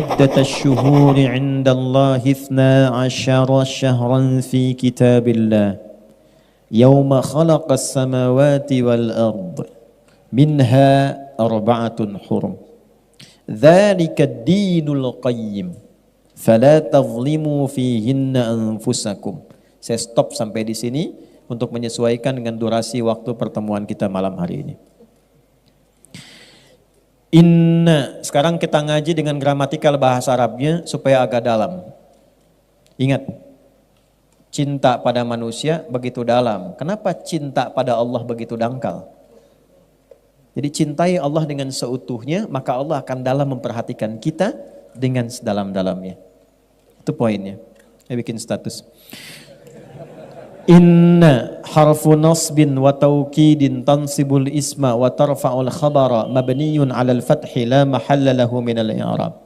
iddatash syuhuri 'indallahi 12 syahran fi kitabillah yauma khalaqas samawati wal ard minha arba'atun hurum dzalika ad-dinul qayyim fala tadhlimu fihinna anfusakum. Saya stop sampai di sini untuk menyesuaikan dengan durasi waktu pertemuan kita malam hari ini. Inna, sekarang kita ngaji dengan gramatikal bahasa Arabnya supaya agak dalam. Ingat, cinta pada manusia begitu dalam. Kenapa cinta pada Allah begitu dangkal? Jadi cintai Allah dengan seutuhnya, maka Allah akan dalam memperhatikan kita dengan sedalam-dalamnya. Itu poinnya. Saya bikin status. Inna harfu nasbin wa taukidin tansibul isma wa tarfa'ul khabara mabniyun 'alal fathi la mahalla lahu minal i'rab.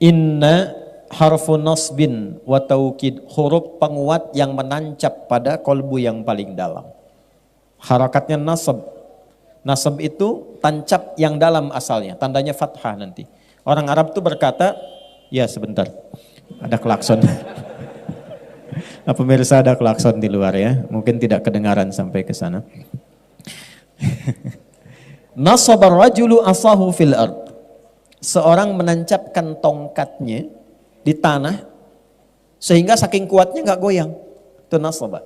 Inna harfu nasbin wa taukid, huruf penguat yang menancap pada kolbu yang paling dalam. Harakatnya nasab. Nasab itu tancap yang dalam asalnya, tandanya fathah nanti. Orang Arab tuh berkata, ya sebentar, ada klakson. Pemirsa ada klakson di luar ya, mungkin tidak kedengaran sampai ke sana. Nasabar rajulu asahu fil ard. Seorang menancapkan tongkatnya di tanah sehingga saking kuatnya nggak goyang. Itu nasabah.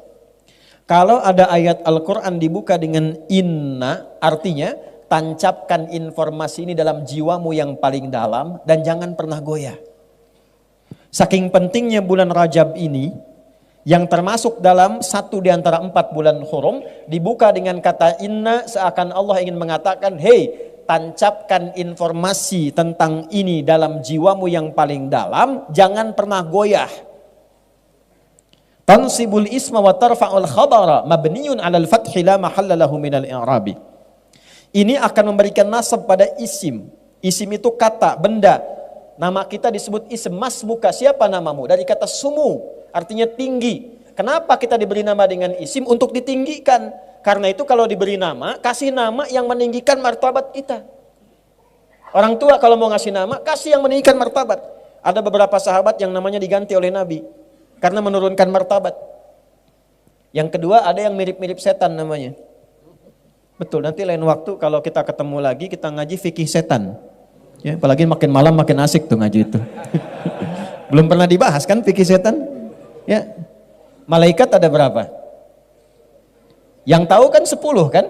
Kalau ada ayat Al-Quran dibuka dengan inna, artinya tancapkan informasi ini dalam jiwamu yang paling dalam dan jangan pernah goyah. Saking pentingnya bulan Rajab ini, yang termasuk dalam satu di antara 4 bulan hurum, dibuka dengan kata inna, seakan Allah ingin mengatakan, hei, tancapkan informasi tentang ini dalam jiwamu yang paling dalam, jangan pernah goyah. Tansibul isma wa tarfa'ul khabara mabniyun 'alal fathi la mahalla lahu minal i'rabi. Ini akan memberikan nasab pada isim. Isim itu kata, benda. Nama kita disebut isim. Masmuka, siapa namamu? Dari kata sumu, artinya tinggi. Kenapa kita diberi nama dengan isim? Untuk ditinggikan. Karena itu kalau diberi nama, kasih nama yang meninggikan martabat kita. Orang tua kalau mau ngasih nama, kasih yang meninggikan martabat. Ada beberapa sahabat yang namanya diganti oleh Nabi karena menurunkan martabat. Yang kedua, ada yang mirip-mirip setan namanya. Betul, nanti lain waktu kalau kita ketemu lagi, kita ngaji fikih setan. Ya, apalagi makin malam makin asik tuh ngaji itu. Belum pernah dibahas kan fikih setan? Ya. Malaikat ada berapa? Yang tahu kan 10 kan?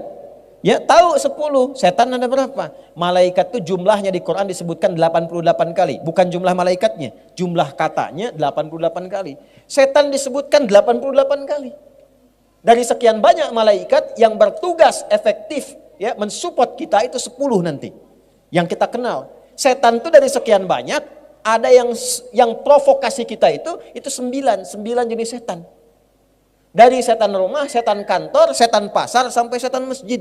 Ya, tahu 10. Setan ada berapa? Malaikat itu jumlahnya di Quran disebutkan 88 kali. Bukan jumlah malaikatnya, jumlah katanya 88 kali. Setan disebutkan 88 kali. Dari sekian banyak malaikat yang bertugas efektif ya mensupport kita itu 10 nanti. Yang kita kenal. Setan itu dari sekian banyak, ada yang provokasi kita itu 9 jenis setan. Dari setan rumah, setan kantor, setan pasar sampai setan masjid.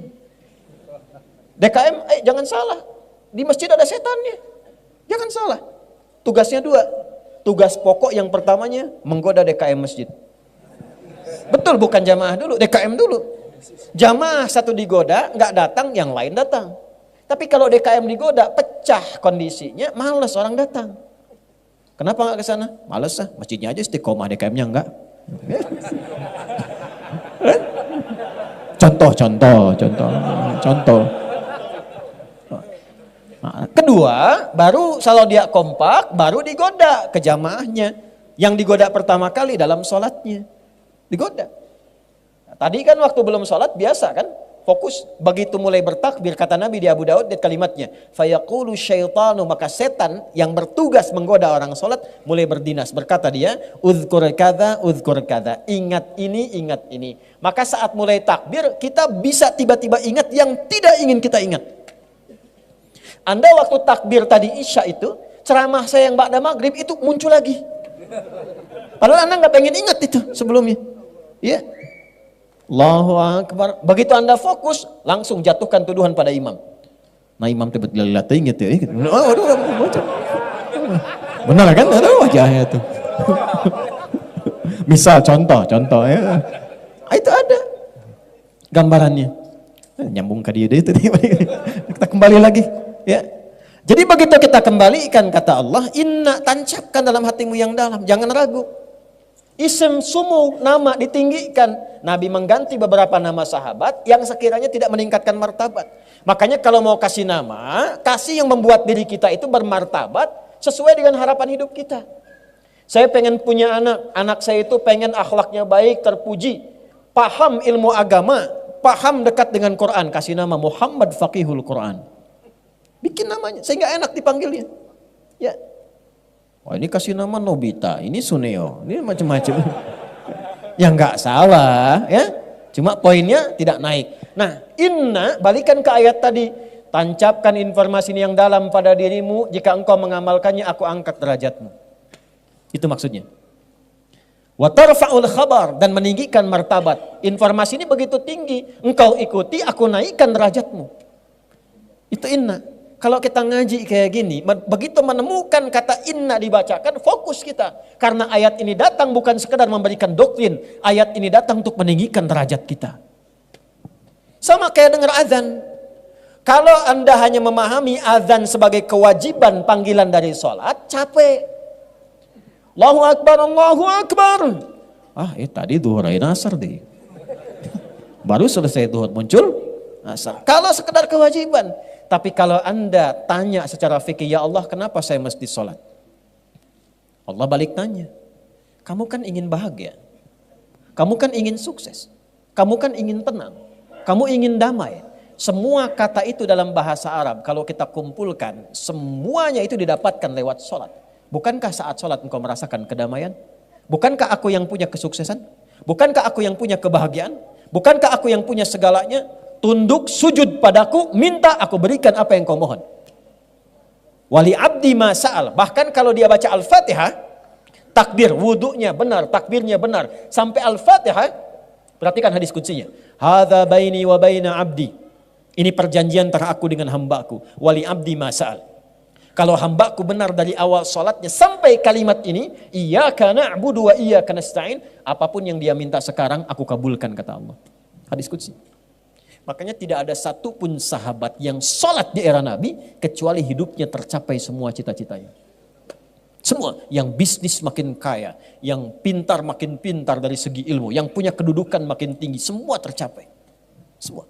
DKM jangan salah. Di masjid ada setannya. Jangan salah. Tugasnya 2. Tugas pokok yang pertamanya menggoda DKM masjid. Betul, bukan jamaah dulu, DKM dulu. Jamaah satu digoda, nggak datang, yang lain datang. Tapi kalau DKM digoda, pecah kondisinya, malas orang datang. Kenapa nggak ke sana? Malas ah, masjidnya aja istiqomah, DKM-nya enggak. Contoh. Nah, kedua, baru kalau dia kompak, baru digoda ke jamaahnya. Yang digoda pertama kali dalam sholatnya. Digoda. Nah, tadi kan waktu belum sholat biasa kan, fokus. Begitu mulai bertakbir, kata Nabi di Abu Daud, lihat kalimatnya, fayaqulu syaitanu, maka setan yang bertugas menggoda orang sholat mulai berdinas. Berkata dia, uzkur kadza, ingat ini. Maka saat mulai takbir, kita bisa tiba-tiba ingat yang tidak ingin kita ingat. Anda waktu takbir tadi Isya itu, ceramah saya yang ba'da maghrib itu muncul lagi. Padahal Anda nggak pengen ingat itu sebelumnya. Ya, Allahu Akbar. Begitu Anda fokus, langsung jatuhkan tuduhan pada imam. Nah imam tiba-tiba ingat ya. Benar kan? Ada wajahnya tuh. Misal contoh ya. Itu ada gambarannya. Nyambung ke dia itu. Kita kembali lagi. Ya. Jadi begitu kita kembalikan kata Allah, inna, tancapkan dalam hatimu yang dalam, jangan ragu. Isim sumu, nama ditinggikan. Nabi mengganti beberapa nama sahabat yang sekiranya tidak meningkatkan martabat. Makanya kalau mau kasih nama, kasih yang membuat diri kita itu bermartabat sesuai dengan harapan hidup kita. Saya pengen punya anak saya itu pengen akhlaknya baik, terpuji, paham ilmu agama, paham dekat dengan Quran, kasih nama Muhammad Faqihul Quran. Bikin namanya, sehingga enak dipanggilnya. Ya. Oh, ini kasih nama Nobita, ini Suneo, ini macam-macam. Ya nggak salah, ya. Cuma poinnya tidak naik. Nah, inna, balikan ke ayat tadi. Tancapkan informasi yang dalam pada dirimu, jika engkau mengamalkannya, aku angkat derajatmu. Itu maksudnya. Wa tarfa'ul khabar, dan meninggikan martabat. Informasi ini begitu tinggi, engkau ikuti, aku naikkan derajatmu. Itu inna. Kalau kita ngaji kayak gini, begitu menemukan kata inna dibacakan, fokus kita. Karena ayat ini datang bukan sekedar memberikan doktrin, ayat ini datang untuk meninggikan derajat kita. Sama kayak dengar azan. Kalau Anda hanya memahami azan sebagai kewajiban panggilan dari sholat, capek. Allahu Akbar, Allahu Akbar. Tadi duhur asar deh. Baru selesai duhur muncul asar. Kalau sekedar kewajiban. Tapi kalau Anda tanya secara fikih, ya Allah kenapa saya mesti sholat? Allah balik tanya, kamu kan ingin bahagia, kamu kan ingin sukses, kamu kan ingin tenang, kamu ingin damai. Semua kata itu dalam bahasa Arab, kalau kita kumpulkan, semuanya itu didapatkan lewat sholat. Bukankah saat sholat engkau merasakan kedamaian? Bukankah aku yang punya kesuksesan? Bukankah aku yang punya kebahagiaan? Bukankah aku yang punya segalanya? Tunduk, sujud padaku, minta aku berikan apa yang kau mohon. Wali abdi ma sa'al. Bahkan kalau dia baca Al-Fatihah, takbir, wudunya benar, takbirnya benar. Sampai Al-Fatihah, perhatikan hadis kuncinya. Hadza baini wa baina abdi. Ini perjanjian antara aku dengan hambaku. Wali abdi ma sa'al. Kalau hambaku benar dari awal sholatnya sampai kalimat ini, iyyaka na'budu wa iyyaka nasta'in, apapun yang dia minta sekarang, aku kabulkan, kata Allah. Hadis qudsi. Makanya tidak ada satupun sahabat yang sholat di era Nabi kecuali hidupnya tercapai semua cita-citanya. Semua, yang bisnis makin kaya, yang pintar makin pintar dari segi ilmu, yang punya kedudukan makin tinggi, semua tercapai. Semua.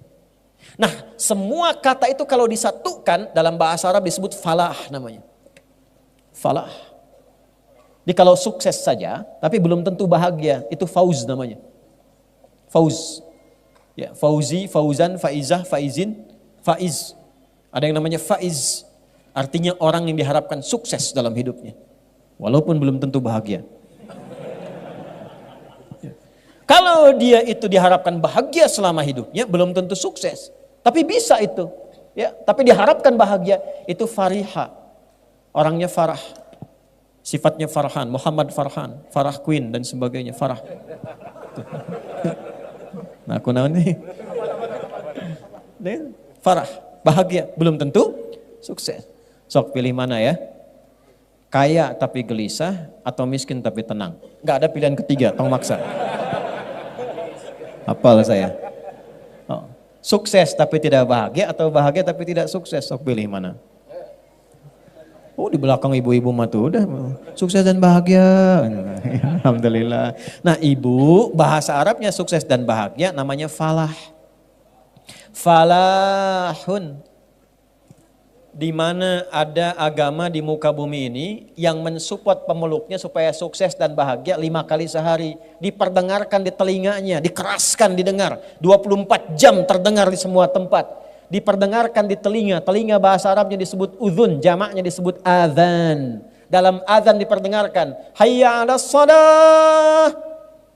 Nah, semua kata itu kalau disatukan dalam bahasa Arab disebut falah namanya. Falah. Jadi kalau sukses saja, tapi belum tentu bahagia, itu fauz namanya. Fauz. Ya, fauzi, fauzan, faizah, faizin, faiz. Ada yang namanya faiz. Artinya orang yang diharapkan sukses dalam hidupnya. Walaupun belum tentu bahagia. Ya. Kalau dia itu diharapkan bahagia selama hidupnya, belum tentu sukses. Tapi bisa itu. Ya, tapi diharapkan bahagia, itu fariha. Orangnya farah. Sifatnya farhan, Muhammad Farhan, Farah Queen dan sebagainya, farah. Nah, aku naon nih? Farah, bahagia, belum tentu sukses. Sok pilih mana ya? Kaya tapi gelisah atau miskin tapi tenang? Gak ada pilihan ketiga, tong maksa. Hafal saya. Oh. Sukses tapi tidak bahagia atau bahagia tapi tidak sukses? Sok pilih mana? Oh, di belakang ibu-ibu mah tuh udah sukses dan bahagia. Alhamdulillah. Nah, ibu bahasa Arabnya sukses dan bahagia namanya falah. Falahun. Di mana ada agama di muka bumi ini yang mensupport pemeluknya supaya sukses dan bahagia 5 kali sehari. Diperdengarkan di telinganya, dikeraskan didengar. 24 jam terdengar di semua tempat. Diperdengarkan di telinga bahasa Arabnya disebut udhun, jamaknya disebut adzan. Dalam adzan diperdengarkan, hayya 'alas shalah.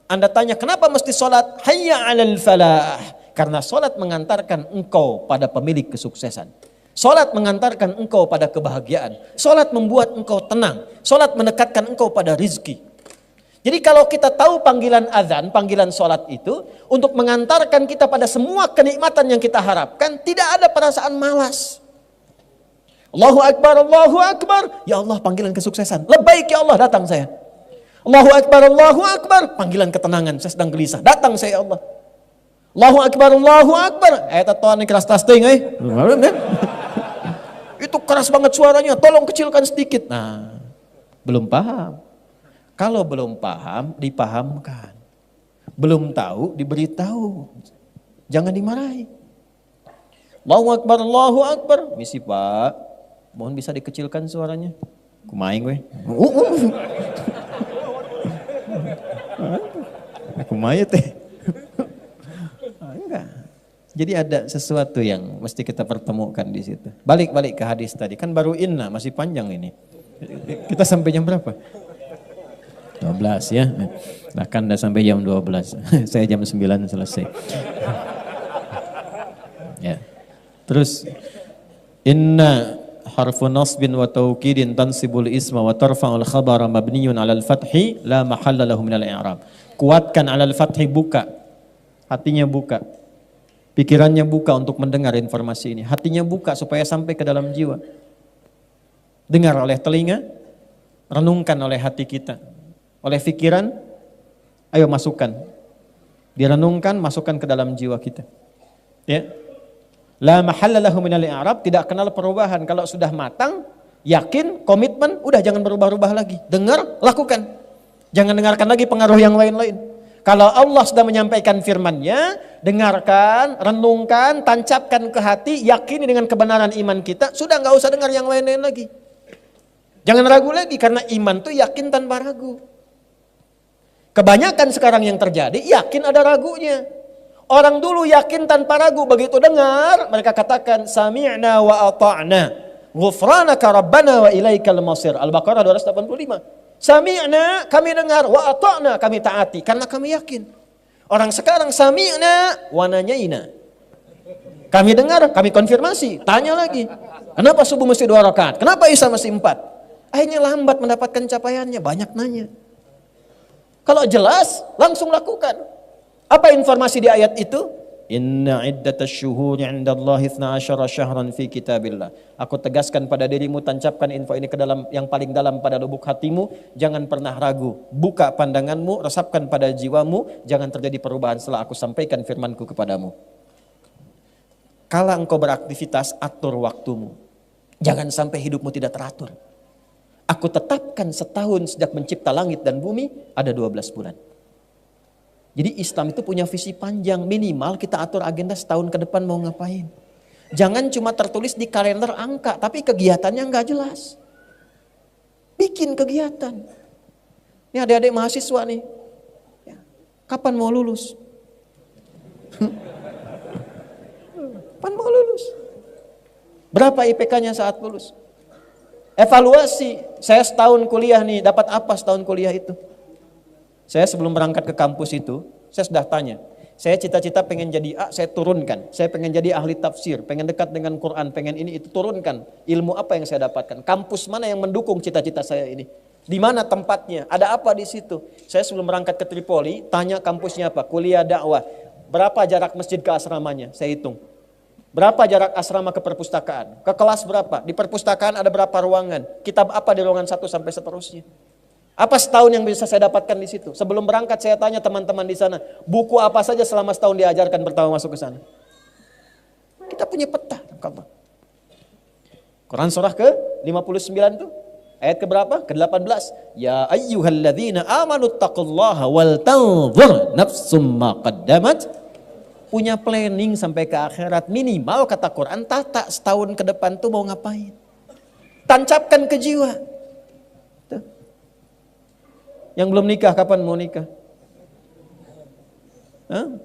Anda tanya kenapa mesti sholat? Hayya 'alal falah. Karena sholat mengantarkan engkau pada pemilik kesuksesan. Sholat mengantarkan engkau pada kebahagiaan. Sholat membuat engkau tenang. Sholat mendekatkan engkau pada rizki. Jadi kalau kita tahu panggilan azan, panggilan sholat itu untuk mengantarkan kita pada semua kenikmatan yang kita harapkan, tidak ada perasaan malas. Allahu Akbar, Allahu Akbar. Ya Allah, panggilan kesuksesan. Lebaik ya Allah, datang saya. Allahu Akbar, Allahu Akbar. Panggilan ketenangan, saya sedang gelisah. Datang saya ya Allah. Allahu Akbar, Allahu Akbar. Tuhan keras tasting. Itu itu keras banget suaranya, tolong kecilkan sedikit. Nah, belum paham. Kalau belum paham, dipahamkan. Belum tahu, diberitahu. Jangan dimarahi. Allahu Akbar, Allahu Akbar. Misi Pak, mohon bisa dikecilkan suaranya. Kumaing weh. Kumain teh. Enggak. Jadi ada sesuatu yang mesti kita pertemukan di situ. Balik ke hadis tadi. Kan baru inna, masih panjang ini. Kita sampai jam berapa? 12 ya. Bahkan udah sampai jam 12. Saya jam 9 selesai. Ya. Terus inna harfu nasbin wa taukidin tansibul isma wa tarfa'ul khabara mabniyun 'alal fathi la mahalla lahu minal i'rab. Kuatkan 'alal fathi, buka. Hatinya buka. Pikirannya buka untuk mendengar informasi ini. Hatinya buka supaya sampai ke dalam jiwa. Dengar oleh telinga, renungkan oleh hati kita. Oleh pikiran, ayo masukkan. Direnungkan, masukkan ke dalam jiwa kita. Ya. La mahalla lahu minal i'rab, tidak kenal perubahan. Kalau sudah matang, yakin, komitmen, udah jangan berubah-ubah lagi. Dengar, lakukan. Jangan dengarkan lagi pengaruh yang lain-lain. Kalau Allah sudah menyampaikan firman-Nya, dengarkan, renungkan, tancapkan ke hati, yakini dengan kebenaran iman kita, sudah nggak usah dengar yang lain-lain lagi. Jangan ragu lagi, karena iman itu yakin tanpa ragu. Kebanyakan sekarang yang terjadi, yakin ada ragunya. Orang dulu yakin tanpa ragu, begitu dengar, mereka katakan, sami'na wa ata'na, ghufranaka rabbana wa ilaikal masir. Al-Baqarah 285. Sami'na, kami dengar, wa ata'na, kami taati, karena kami yakin. Orang sekarang sami'na wa nanyaina. Kami dengar, kami konfirmasi, tanya lagi. Kenapa subuh mesti 2 rakaat? Kenapa isya mesti 4? Akhirnya lambat mendapatkan capaiannya, banyak nanya. Kalau jelas, langsung lakukan. Apa informasi di ayat itu? Inna iddatasy syuhuri 'indallahi 12 syahran fi kitabillah. Aku tegaskan pada dirimu, tancapkan info ini ke dalam yang paling dalam pada lubuk hatimu, jangan pernah ragu. Buka pandanganmu, resapkan pada jiwamu, jangan terjadi perubahan setelah aku sampaikan firmanku kepadamu. Kala engkau beraktivitas, atur waktumu. Jangan sampai hidupmu tidak teratur. Aku tetapkan setahun sejak mencipta langit dan bumi, ada 12 bulan. Jadi Islam itu punya visi panjang, minimal kita atur agenda setahun ke depan mau ngapain. Jangan cuma tertulis di kalender angka, tapi kegiatannya nggak jelas. Bikin kegiatan. Ini adik-adik mahasiswa nih, ya, kapan mau lulus? Kapan mau lulus? Berapa IPK-nya saat lulus? Evaluasi, saya setahun kuliah nih, dapat apa setahun kuliah itu? Saya sebelum berangkat ke kampus itu, saya sudah tanya. Saya cita-cita pengen jadi A, saya turunkan. Saya pengen jadi ahli tafsir, pengen dekat dengan Quran, pengen ini itu, turunkan. Ilmu apa yang saya dapatkan? Kampus mana yang mendukung cita-cita saya ini? Di mana tempatnya? Ada apa di situ? Saya sebelum berangkat ke Tripoli, tanya kampusnya apa? Kuliah dakwah. Berapa jarak masjid ke asramanya? Saya hitung. Berapa jarak asrama ke perpustakaan? Ke kelas berapa? Di perpustakaan ada berapa ruangan? Kitab apa di ruangan 1 sampai seterusnya? Apa setahun yang bisa saya dapatkan di situ? Sebelum berangkat saya tanya teman-teman di sana, buku apa saja selama setahun diajarkan pertama masuk ke sana? Kita punya peta. Quran surah ke-59 itu, ayat ke berapa? Ke-18. Ya ayyuhalladzina amanu taqullaha wal tanzur nafsum ma qaddamat. Punya planning sampai ke akhirat, minimal kata Quran, tata setahun ke depan tuh mau ngapain? Tancapkan ke jiwa. Yang belum nikah, kapan mau nikah? Hah?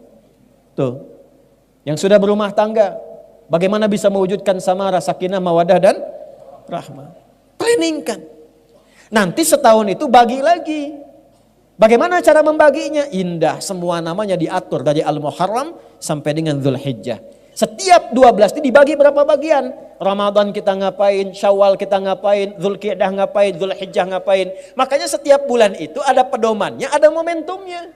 Tuh. Yang sudah berumah tangga, bagaimana bisa mewujudkan samara, sakinah, mawadah, dan rahmah? Planningkan. Nanti setahun itu bagi lagi. Bagaimana cara membaginya? Indah, semua namanya diatur dari Al-Muharram sampai dengan Dzulhijjah. Setiap 12 ini dibagi berapa bagian? Ramadan kita ngapain, Syawal kita ngapain, Dzulqa'dah ngapain, Dzulhijjah ngapain. Makanya setiap bulan itu ada pedomannya, ada momentumnya.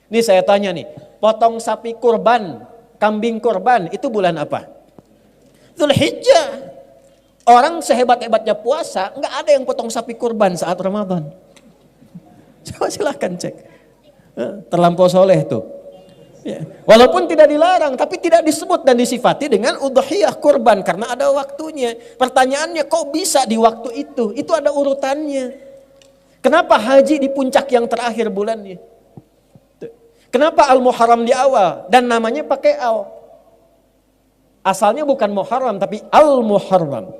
Nih saya tanya nih, potong sapi kurban, kambing kurban, itu bulan apa? Dzulhijjah. Orang sehebat-hebatnya puasa, nggak ada yang potong sapi kurban saat Ramadan. Coba silahkan cek. Terlampau soleh tuh. Ya. Walaupun tidak dilarang, tapi tidak disebut dan disifati dengan udhiyah kurban karena ada waktunya. Pertanyaannya kok bisa di waktu itu? Itu ada urutannya. Kenapa haji di puncak yang terakhir bulannya? Kenapa Al-Muharram di awal dan namanya pakai al? Asalnya bukan Muharram tapi Al-Muharram.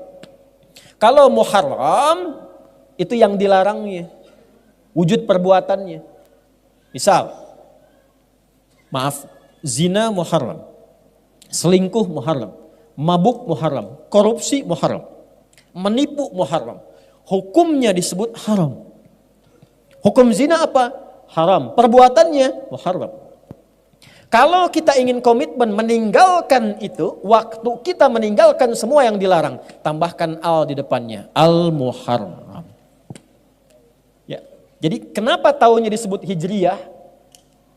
Kalau Muharram itu yang dilarangnya, wujud perbuatannya. Misal, maaf, zina Muharram, selingkuh Muharram, mabuk Muharram, korupsi Muharram, menipu Muharram. Hukumnya disebut haram. Hukum zina apa? Haram. Perbuatannya Muharram. Kalau kita ingin komitmen meninggalkan itu, waktu kita meninggalkan semua yang dilarang, tambahkan al di depannya, Al-Muharram. Ya. Jadi kenapa tahunnya disebut Hijriyah?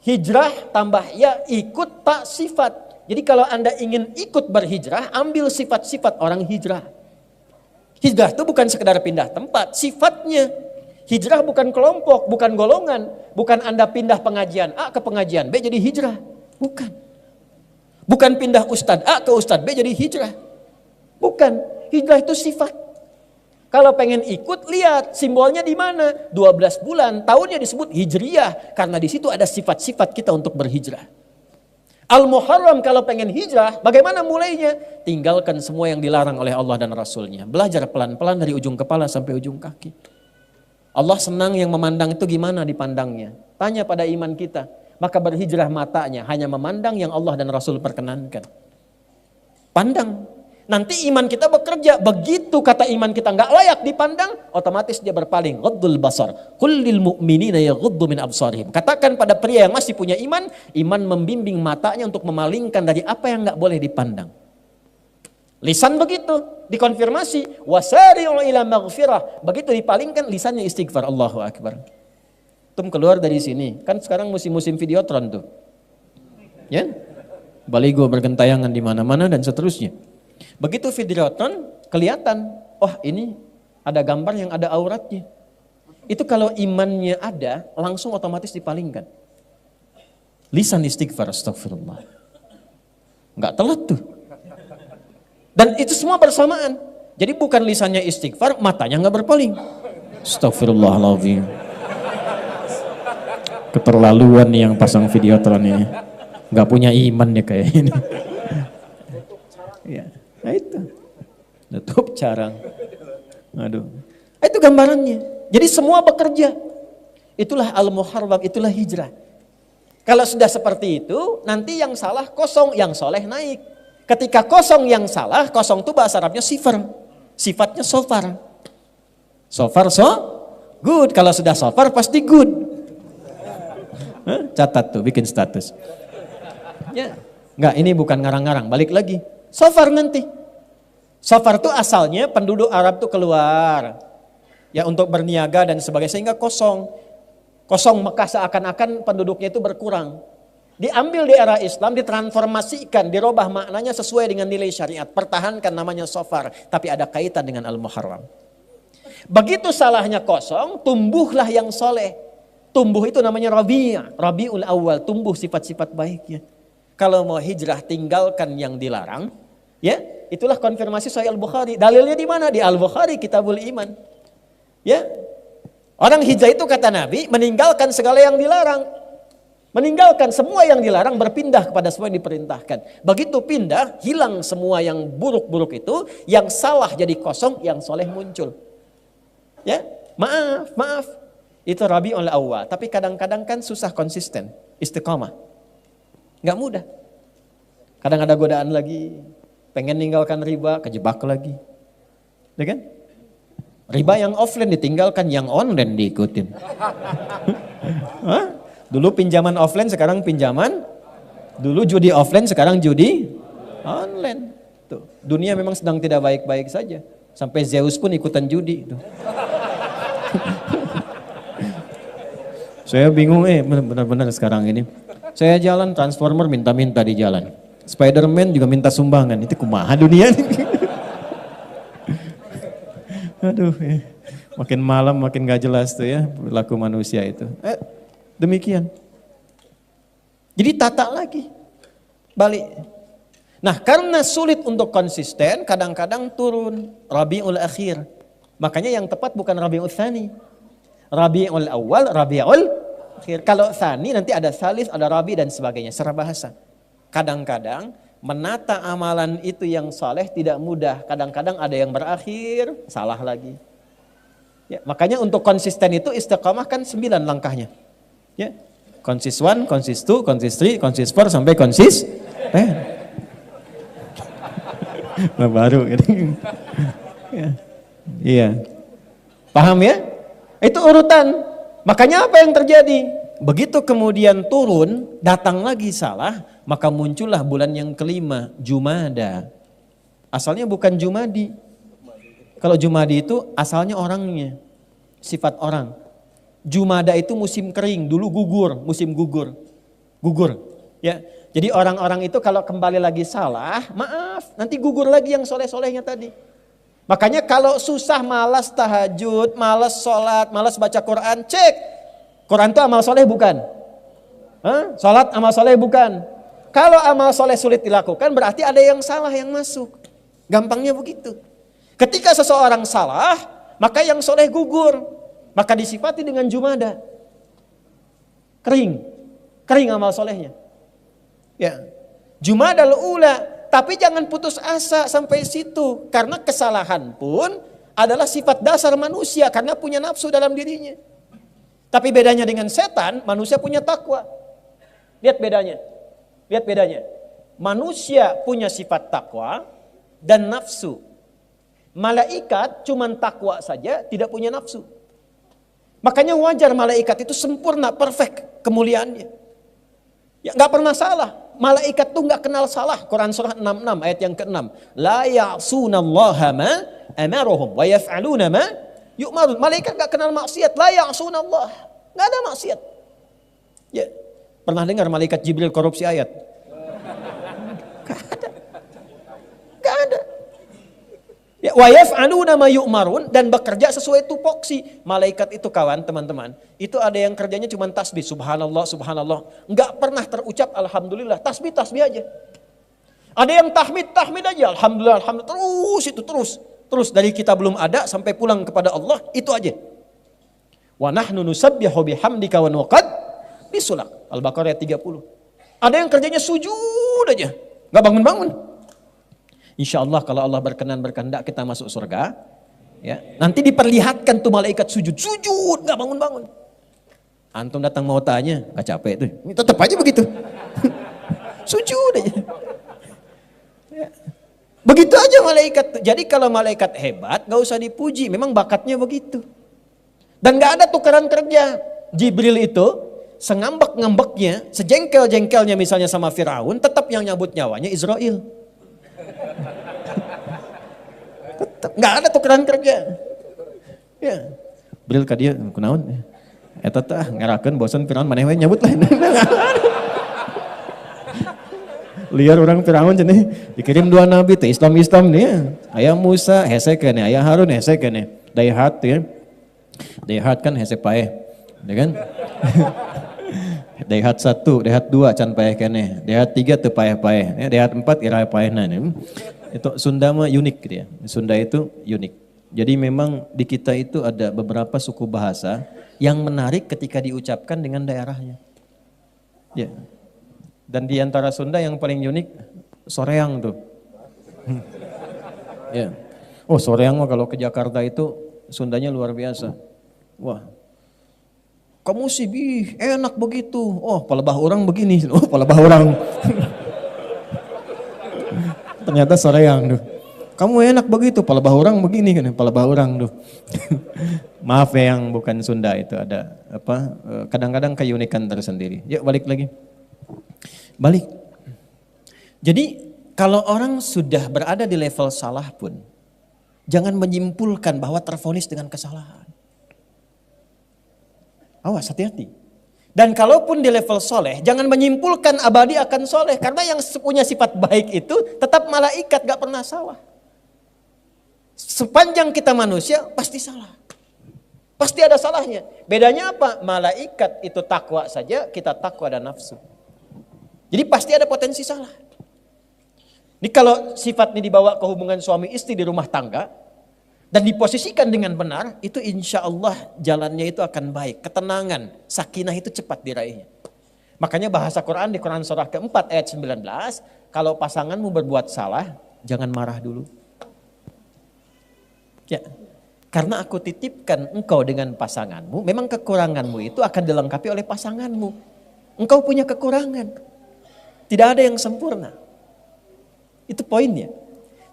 Hijrah tambah ya ikut tak sifat. Jadi kalau Anda ingin ikut berhijrah, ambil sifat-sifat orang hijrah. Hijrah itu bukan sekedar pindah tempat, sifatnya. Hijrah bukan kelompok, bukan golongan. Bukan Anda pindah pengajian A ke pengajian B jadi hijrah. Bukan. Bukan pindah ustadz A ke ustadz B jadi hijrah. Bukan. Hijrah itu sifat. Kalau pengen ikut, lihat simbolnya di mana. 12 bulan, tahunnya disebut Hijriyah. Karena di situ ada sifat-sifat kita untuk berhijrah. Al-Muharram kalau pengen hijrah, bagaimana mulainya? Tinggalkan semua yang dilarang oleh Allah dan Rasulnya. Belajar pelan-pelan dari ujung kepala sampai ujung kaki. Allah senang yang memandang itu gimana dipandangnya. Tanya pada iman kita. Maka berhijrah matanya hanya memandang yang Allah dan Rasul perkenankan. Pandang. Nanti iman kita bekerja. Begitu kata iman kita nggak layak dipandang, otomatis dia berpaling. Ghaddul basar. Qul lil mu'minina yaghuddu min absarihim. Katakan pada pria yang masih punya iman, iman membimbing matanya untuk memalingkan dari apa yang nggak boleh dipandang. Lisan begitu, dikonfirmasi. Wasari'u ila maghfirah. Begitu dipalingkan, lisannya istighfar. Allahu Akbar. Tum keluar dari sini. Kan sekarang musim-musim videotron tuh. Ya? Baligo bergentayangan di mana-mana dan seterusnya. Begitu videotron kelihatan, oh ini ada gambar yang ada auratnya. Itu kalau imannya ada, langsung otomatis dipalingkan. Lisan istighfar, astagfirullah. Enggak telat tuh. Dan itu semua bersamaan. Jadi bukan lisannya istighfar, matanya enggak berpaling. Astagfirullahaladzim. Keterlaluan nih yang pasang videotron ini. Enggak punya iman ya kayak ini. Ya. Nah itu, tutup carang. Aduh, itu gambarannya. Jadi semua bekerja. Itulah Al-Muharram, itulah hijrah. Kalau sudah seperti itu, nanti yang salah kosong, yang soleh naik. Ketika kosong yang salah, kosong itu bahasa Arabnya sifar. Sifatnya sofar. Sofar so good. Kalau sudah sofar pasti good. Catat tuh, bikin status. Ya, enggak, ini bukan ngarang-ngarang. Balik lagi. Sofar nanti. Sofar itu asalnya penduduk Arab tuh keluar. Ya untuk berniaga dan sebagainya sehingga kosong. Kosong Mekah seakan-akan penduduknya itu berkurang. Diambil di era Islam, ditransformasikan, dirubah maknanya sesuai dengan nilai syariat. Pertahankan namanya sofar, tapi ada kaitan dengan Al-Muharram. Begitu salahnya kosong, tumbuhlah yang soleh. Tumbuh itu namanya Rabiul Awal, tumbuh sifat-sifat baiknya. Kalau mau hijrah tinggalkan yang dilarang, ya itulah konfirmasi Sahih Al-Bukhari. Dalilnya di mana? Di Al-Bukhari, Kitabul Iman. Ya, orang hijrah itu kata Nabi meninggalkan segala yang dilarang, meninggalkan semua yang dilarang, berpindah kepada semua yang diperintahkan. Begitu pindah, hilang semua yang buruk-buruk itu, yang salah jadi kosong, yang soleh muncul. Ya, maaf. Itu Rabiul Awal. Tapi kadang-kadang kan susah konsisten, istiqamah. Nggak mudah. Kadang ada godaan lagi, pengen ninggalkan riba, kejebak lagi. Ya kan? Riba yang offline ditinggalkan, yang online diikutin. Hah? Dulu pinjaman offline, sekarang pinjaman. Dulu judi offline, sekarang judi online. Tuh, dunia memang sedang tidak baik-baik saja. Sampai Zeus pun ikutan judi. Tuh. Saya bingung benar-benar sekarang ini. Saya jalan Transformer minta-minta di jalan. Spiderman juga minta sumbangan. Itu kumaha dunia nih. Aduh, makin malam makin gak jelas tuh ya perilaku manusia itu. Demikian. Jadi tata lagi, balik. Nah karena sulit untuk konsisten, kadang-kadang turun Rabiul Akhir. Makanya yang tepat bukan Rabiul Tsani. Rabiul Awal, Rabiul Akhir. Kalau Tsani nanti ada Salis, ada Rabi dan sebagainya, secara bahasa. Kadang-kadang menata amalan itu yang saleh tidak mudah. Kadang-kadang ada yang berakhir, salah lagi. Ya, makanya untuk konsisten itu istiqamah kan 9 langkahnya. Ya. Konsis 1, konsis 2, konsis 3, konsis 4 sampai konsis 10. Nah, baru gitu. Ya. Iya. Paham ya? Itu urutan. Makanya apa yang terjadi? Begitu kemudian turun, datang lagi salah, maka muncullah bulan yang kelima, Jumada. Asalnya bukan Jumadi. Kalau Jumadi itu asalnya orangnya, sifat orang. Jumada itu musim kering, dulu gugur, musim gugur. Gugur, ya. Jadi orang-orang itu kalau kembali lagi salah, maaf, nanti gugur lagi yang soleh-solehnya tadi. Makanya kalau susah, malas tahajud, malas sholat, malas baca Quran, cek. Quran itu amal soleh bukan? Sholat amal soleh bukan? Kalau amal soleh sulit dilakukan, berarti ada yang salah yang masuk. Gampangnya begitu. Ketika seseorang salah, maka yang soleh gugur. Maka disifati dengan Jumada. Kering. Kering amal solehnya. Ya, Jumadal ula, tapi jangan putus asa sampai situ, karena kesalahan pun adalah sifat dasar manusia karena punya nafsu dalam dirinya. Tapi bedanya dengan setan, manusia punya takwa. Lihat bedanya. Lihat bedanya. Manusia punya sifat takwa dan nafsu. Malaikat cuman takwa saja, tidak punya nafsu. Makanya wajar malaikat itu sempurna, perfect kemuliaannya. Ya, nggak pernah salah. Malaikat tuh nggak kenal salah. Quran surah 66 ayat yang ke-6. La ya'sunallaha ma amaruhum wa yaf'aluna ma yu'marun. Malaikat nggak kenal maksiat. La ya'sunallah. Nggak ada maksiat. Ya, pernah dengar malaikat Jibril korupsi ayat? Nggak ada. Nggak ada. Ya, wa yaf'aluna ma yu'marun, dan bekerja sesuai tupoksi. Malaikat itu kawan, teman-teman, itu ada yang kerjanya cuma tasbih, subhanallah, subhanallah. Enggak pernah terucap alhamdulillah, tasbih aja. Ada yang tahmid aja, alhamdulillah, alhamdulillah, terus itu terus dari kita belum ada sampai pulang kepada Allah, itu aja. Wa nahnu nusabbihu bihamdika wa nuqaddisu lak. Al-Baqarah ayat 30. Ada yang kerjanya sujud aja, enggak bangun-bangun. Insya Allah kalau Allah berkenan-berkehendak kita masuk surga, ya, nanti diperlihatkan tuh malaikat sujud, nggak bangun-bangun. Antum datang mau tanya, nggak capek tuh, ini tetap aja begitu, sujud aja. Ya. Begitu aja malaikat. Jadi kalau malaikat hebat, nggak usah dipuji, memang bakatnya begitu. Dan nggak ada tukeran kerja. Jibril itu sengambek-ngambeknya, sejengkel-jengkelnya misalnya sama Firaun, tetap yang nyabut nyawanya Israel. Tetap nggak ada tukeran kerja. Ya, Bril ka dia kunaon? Eta teh ngarakeun bosan Firaun maneh we nyabut lain. Liar orang Firaun cenah dikirim 2 nabi teh Islam nih. Aya Musa hese keneh, aya Harun hese keneh. Daihat ya. Daihat kan hese paeh. Ya kan? Daihat 1, daihat 2 can paeh keneh. Daihat 3 teu paeh-paeh. Daihat 4 ira paehna. Itu Sunda mah unik gitu ya. Sunda itu unik. Jadi memang di kita itu ada beberapa suku bahasa yang menarik ketika diucapkan dengan daerahnya. Ya. Dan di antara Sunda yang paling unik soreang tuh. Ya. Oh, soreang mah kalau ke Jakarta itu Sundanya luar biasa. Wah. Kamu sih enak begitu. Oh, palebah orang begini. Oh, palebah orang. Ternyata soreang tuh. Kamu enak begitu, palebah orang begini kan, palebah orang tuh. Maaf ya yang bukan Sunda itu ada apa? Kadang-kadang keunikan tersendiri. Yuk balik lagi. Balik. Jadi kalau orang sudah berada di level salah pun, jangan menyimpulkan bahwa tervonis dengan kesalahan. Awas, hati-hati. Dan kalaupun di level soleh, jangan menyimpulkan abadi akan soleh. Karena yang punya sifat baik itu tetap malaikat, gak pernah salah. Sepanjang kita manusia, pasti salah. Pasti ada salahnya. Bedanya apa? Malaikat itu takwa saja, kita takwa dan nafsu. Jadi pasti ada potensi salah. Ini kalau sifat ini dibawa ke hubungan suami istri di rumah tangga dan diposisikan dengan benar, itu insya Allah jalannya itu akan baik. Ketenangan, sakinah itu cepat diraihnya. Makanya bahasa Quran di Quran surah keempat ayat 19, kalau pasanganmu berbuat salah, jangan marah dulu. Ya, karena aku titipkan engkau dengan pasanganmu, memang kekuranganmu itu akan dilengkapi oleh pasanganmu. Engkau punya kekurangan, tidak ada yang sempurna. Itu poinnya.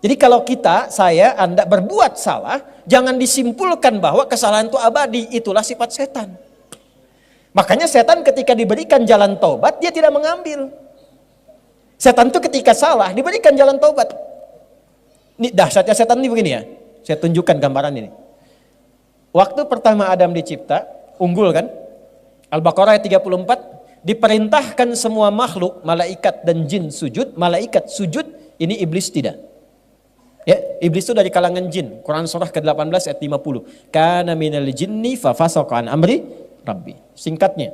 Jadi kalau kita, saya, Anda berbuat salah, jangan disimpulkan bahwa kesalahan itu abadi, itulah sifat setan. Makanya setan ketika diberikan jalan taubat, dia tidak mengambil. Setan itu ketika salah, diberikan jalan taubat. Ini dahsyatnya setan ini begini ya, saya tunjukkan gambaran ini. Waktu pertama Adam dicipta, unggul kan? Al-Baqarah ayat 34, diperintahkan semua makhluk, malaikat dan jin sujud, malaikat sujud, ini iblis tidak. Ya, iblis itu dari kalangan jin. Quran surah ke-18 ayat 50. Kana minal jinni fafasaqa an amri rabbi. Singkatnya,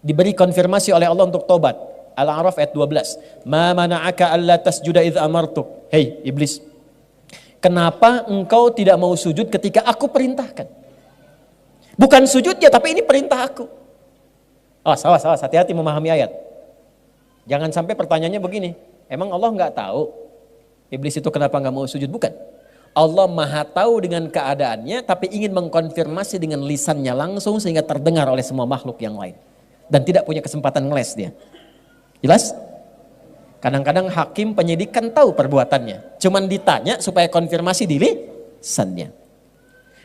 diberi konfirmasi oleh Allah untuk tobat. Al-A'raf ayat 12. Ma mana'aka alla tasjuda idh amartuk. Hei iblis, kenapa engkau tidak mau sujud ketika aku perintahkan? Bukan sujudnya, tapi ini perintah aku. Awas, hati-hati memahami ayat. Jangan sampai pertanyaannya begini, emang Allah nggak tahu iblis itu kenapa nggak mau sujud? Bukan. Allah maha tahu dengan keadaannya, tapi ingin mengkonfirmasi dengan lisannya langsung sehingga terdengar oleh semua makhluk yang lain. Dan tidak punya kesempatan ngeles dia. Jelas? Kadang-kadang hakim penyidik kan tahu perbuatannya. Cuman ditanya supaya konfirmasi di lisannya.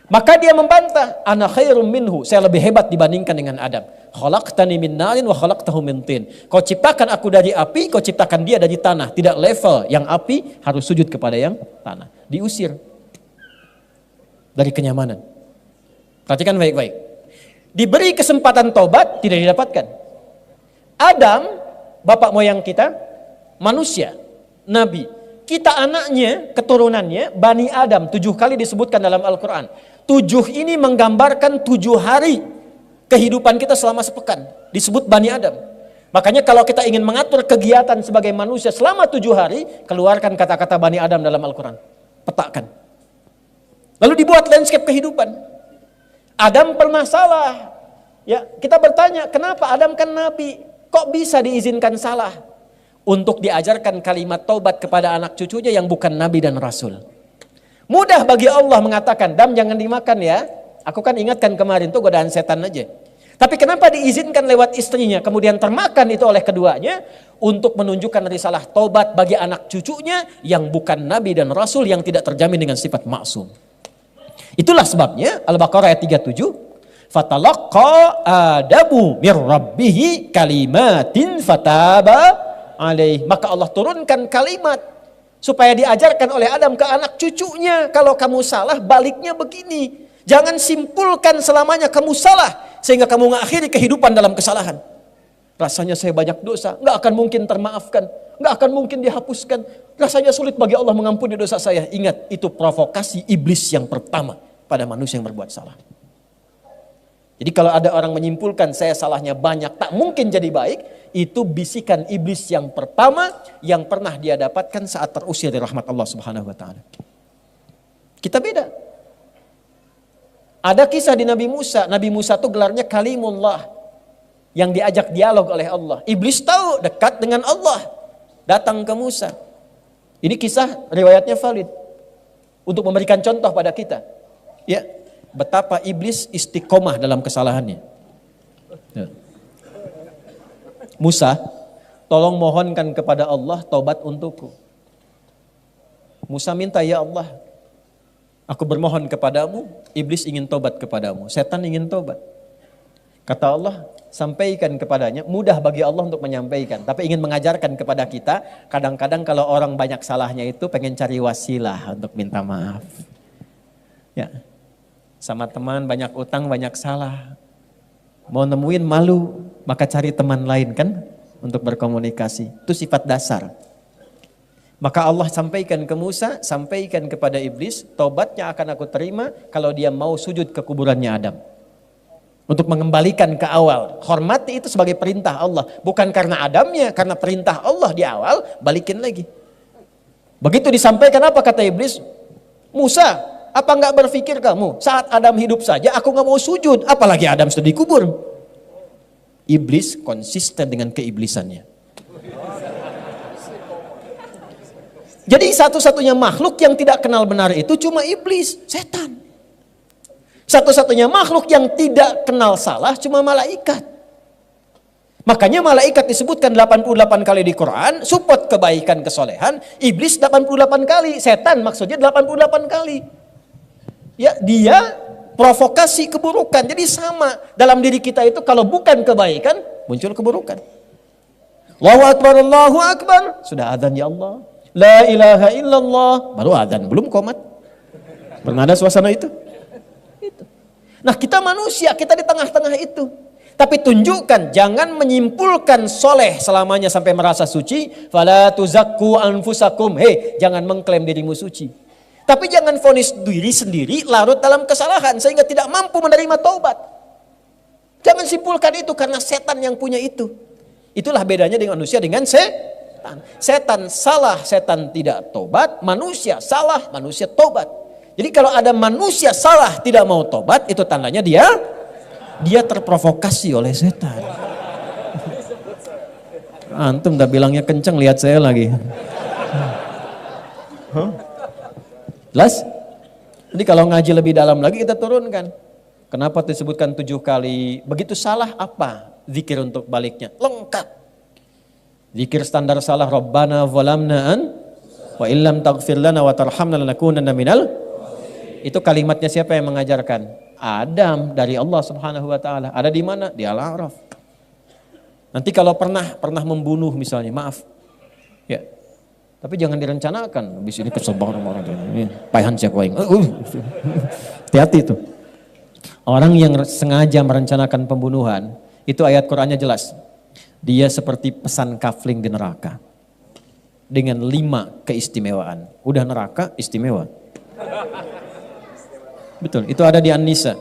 Maka dia membantah, ana khairum minhu, saya lebih hebat dibandingkan dengan Adam. Khalaqtani min narin wa khalaqtahu min tin. Kau ciptakan aku dari api, kau ciptakan dia dari tanah. Tidak level, yang api harus sujud kepada yang tanah. Diusir dari kenyamanan. Perhatikan baik-baik. Diberi kesempatan taubat, tidak didapatkan. Adam, bapak moyang kita, manusia, nabi. Kita anaknya, keturunannya, Bani Adam, 7 kali disebutkan dalam Al-Quran. 7 ini menggambarkan 7 hari kehidupan kita selama sepekan. Disebut Bani Adam. Makanya kalau kita ingin mengatur kegiatan sebagai manusia selama 7 hari, keluarkan kata-kata Bani Adam dalam Al-Quran. Petakan. Lalu dibuat landscape kehidupan. Adam pernah salah. Ya, kita bertanya, kenapa Adam kan nabi? Kok bisa diizinkan salah? Untuk diajarkan kalimat taubat kepada anak cucunya yang bukan nabi dan rasul. Mudah bagi Allah mengatakan, Dam jangan dimakan ya. Aku kan ingatkan kemarin tuh godaan setan aja. Tapi kenapa diizinkan lewat istrinya, kemudian termakan itu oleh keduanya? Untuk menunjukkan risalah taubat bagi anak cucunya yang bukan nabi dan rasul, yang tidak terjamin dengan sifat maksum. Itulah sebabnya Al-Baqarah ayat 37, Fatalaqqa Adamu mir rabbihi kalimatin fataba alaih. Maka Allah turunkan kalimat supaya diajarkan oleh Adam ke anak cucunya, kalau kamu salah baliknya begini. Jangan simpulkan selamanya kamu salah sehingga kamu mengakhiri kehidupan dalam kesalahan. Rasanya saya banyak dosa, nggak akan mungkin termaafkan, nggak akan mungkin dihapuskan. Rasanya sulit bagi Allah mengampuni dosa saya. Ingat, itu provokasi iblis yang pertama pada manusia yang berbuat salah. Jadi kalau ada orang menyimpulkan saya salahnya banyak, tak mungkin jadi baik, itu bisikan iblis yang pertama yang pernah dia dapatkan saat terusir dari rahmat Allah Subhanahu wa taala. Kita beda. Ada kisah di Nabi Musa. Nabi Musa itu gelarnya Kalimullah, yang diajak dialog oleh Allah. Iblis tahu dekat dengan Allah, datang ke Musa. Ini kisah riwayatnya valid untuk memberikan contoh pada kita. Ya, betapa iblis istiqomah dalam kesalahannya. Ya. Musa, tolong mohonkan kepada Allah taubat untukku. Musa minta, ya Allah, aku bermohon kepadamu, iblis ingin tobat kepadamu, setan ingin tobat. Kata Allah, sampaikan kepadanya. Mudah bagi Allah untuk menyampaikan, tapi ingin mengajarkan kepada kita, kadang-kadang kalau orang banyak salahnya itu pengen cari wasilah untuk minta maaf. Ya, sama teman banyak utang, banyak salah. Mau nemuin malu, maka cari teman lain kan untuk berkomunikasi. Itu sifat dasar. Maka Allah sampaikan ke Musa, sampaikan kepada iblis, taubatnya akan aku terima kalau dia mau sujud ke kuburannya Adam. Untuk mengembalikan ke awal. Hormati itu sebagai perintah Allah. Bukan karena Adamnya, karena perintah Allah di awal, balikin lagi. Begitu disampaikan apa kata iblis? Musa, apa enggak berpikir kamu? Saat Adam hidup saja aku enggak mau sujud. Apalagi Adam sudah dikubur. Iblis konsisten dengan keiblisannya. Jadi satu-satunya makhluk yang tidak kenal benar itu cuma iblis, setan. Satu-satunya makhluk yang tidak kenal salah cuma malaikat. Makanya malaikat disebutkan 88 kali di Quran, support kebaikan kesolehan, iblis 88 kali, setan maksudnya 88 kali. Ya, dia provokasi keburukan. Jadi sama dalam diri kita itu kalau bukan kebaikan, muncul keburukan. Allahu Akbar, Allahu Akbar. Sudah adzan ya Allah. La ilaha illallah. Baru adzan, belum qomat. Pernah ada suasana itu? Nah kita manusia, kita di tengah-tengah itu. Tapi tunjukkan, jangan menyimpulkan soleh selamanya sampai merasa suci. Fala tuzakku anfusakum. Hei, jangan mengklaim dirimu suci. Tapi jangan vonis diri sendiri larut dalam kesalahan sehingga tidak mampu menerima taubat. Jangan simpulkan itu karena setan yang punya itu. Itulah bedanya dengan manusia dengan setan. Setan salah, setan tidak taubat. Manusia salah, manusia taubat. Jadi kalau ada manusia salah tidak mau tobat, itu tandanya dia terprovokasi oleh setan. Antum udah bilangnya kenceng, lihat saya lagi. Jelas? Jadi kalau ngaji lebih dalam lagi kita turunkan. Kenapa disebutkan 7 kali? Begitu salah apa? Zikir untuk baliknya. Lengkap. Zikir standar salah. Rabbana zalamna wa illam taghfir lana wa tarhamna lanakunanna minal. Itu kalimatnya siapa yang mengajarkan? Adam dari Allah Subhanahu wa taala. Ada di mana? Di Al-A'raf. Nanti kalau pernah membunuh misalnya, maaf. Ya. Tapi jangan direncanakan. Habis ini kesel banget orang ini. Paihan siapa yang. Hati-hati itu. Orang yang sengaja merencanakan pembunuhan, itu ayat Qur'annya jelas. Dia seperti pesan kafling di neraka. Dengan 5 keistimewaan. Udah neraka istimewa. Betul, itu ada di An-Nisa.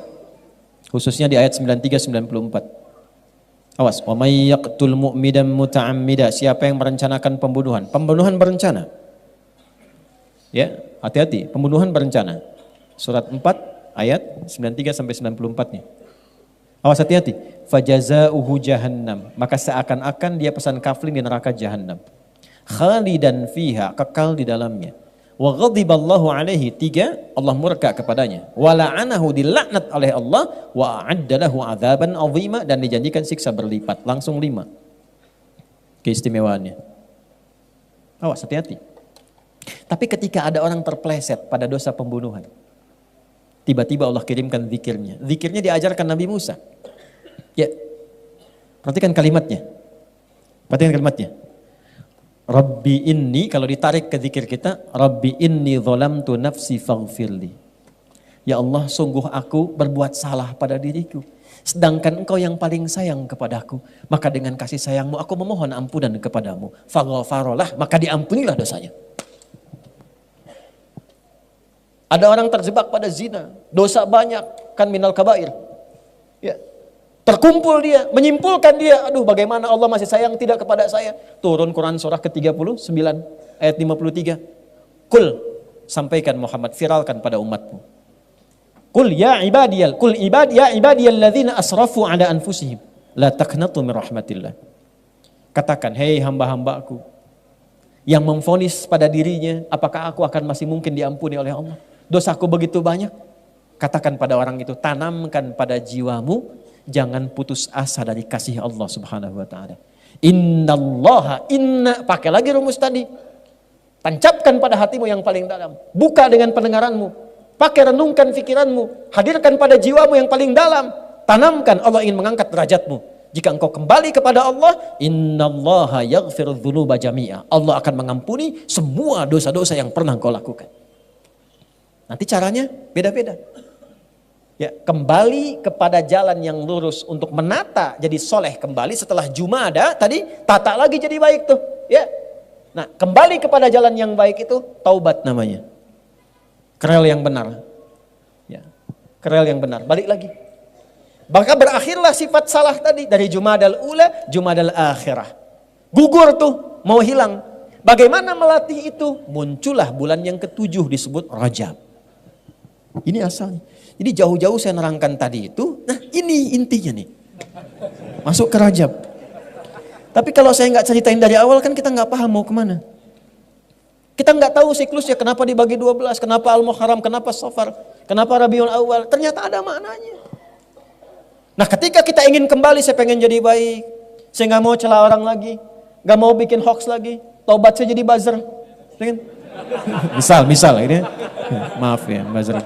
Khususnya di ayat 93-94. Awas, wa may yaqtul mu'midan muta'ammida, siapa yang merencanakan pembunuhan? Pembunuhan berencana. Ya, hati-hati, pembunuhan berencana. Surat 4 ayat 93 sampai 94-nya. Awas, hati-hati. Fajazauhu jahannam, maka seakan-akan dia pesan kafling di neraka jahannam. Khalidan fiha, kekal di dalamnya. Wa ghadiballahu alaihi, 3, Allah murka kepadanya. Wa la'anahu, dilaknat oleh Allah. Wa a'adda lahu adzaban 'azima, dan dijanjikan siksa berlipat. Langsung 5 keistimewaannya. Awas, hati-hati. Tapi ketika ada orang terpleset pada dosa pembunuhan, tiba-tiba Allah kirimkan zikirnya. Zikirnya diajarkan Nabi Musa. Ya, perhatikan kalimatnya. Perhatikan kalimatnya. Rabbi inni, kalau ditarik ke zikir kita, Rabbi inni zalamtu nafsi faghfirli. Ya Allah, sungguh aku berbuat salah pada diriku. Sedangkan engkau yang paling sayang kepadaku. Maka dengan kasih sayangmu aku memohon ampunan kepadamu. Faghfarolah, maka diampunilah dosanya. Ada orang terjebak pada zina. Dosa banyak, kan minal kabair. Ya. Terkumpul dia, menyimpulkan dia, aduh bagaimana Allah masih sayang tidak kepada saya. Turun Quran surah ke-39 ayat 53. Kul, sampaikan Muhammad, viralkan pada umatmu. Kul ya ibadiyal ladzina asrafu ala anfusihim la taqnatu min rahmatillah. Katakan, hei hamba-hambaku yang memvonis pada dirinya, apakah aku akan masih mungkin diampuni oleh Allah? Dosaku begitu banyak. Katakan pada orang itu, tanamkan pada jiwamu, jangan putus asa dari kasih Allah Subhanahu wa taala. Innallaha, pakai lagi rumus tadi. Tancapkan pada hatimu yang paling dalam. Buka dengan pendengaranmu. Pakai renungkan pikiranmu. Hadirkan pada jiwamu yang paling dalam. Tanamkan, Allah ingin mengangkat derajatmu. Jika engkau kembali kepada Allah, innallaha yaghfirudz dzunuba jami'a. Allah akan mengampuni semua dosa-dosa yang pernah engkau lakukan. Nanti caranya beda-beda. Ya, kembali kepada jalan yang lurus untuk menata jadi soleh kembali setelah Jumada tadi, tata lagi jadi baik tuh. Ya, nah kembali kepada jalan yang baik itu taubat namanya. Kerel yang benar. Ya, kerel yang benar. Balik lagi. Maka berakhirlah sifat salah tadi dari Jumadal Ula, Jumadal Akhirah. Gugur tuh, mau hilang. Bagaimana melatih itu? Muncullah bulan yang ketujuh disebut Rajab. Ini asalnya. Jadi jauh-jauh saya nerangkan tadi itu, nah ini intinya nih. Masuk ke Rajab. Tapi kalau saya nggak ceritain dari awal kan kita nggak paham mau kemana. Kita nggak tahu siklusnya, kenapa dibagi 12, kenapa Al-Muharram, kenapa Safar, kenapa Rabiul Awal. Ternyata ada maknanya. Nah ketika kita ingin kembali, saya pengen jadi baik, saya nggak mau celah orang lagi, nggak mau bikin hoax lagi, taubat saya jadi buzzer, misal ini, maaf ya buzzer.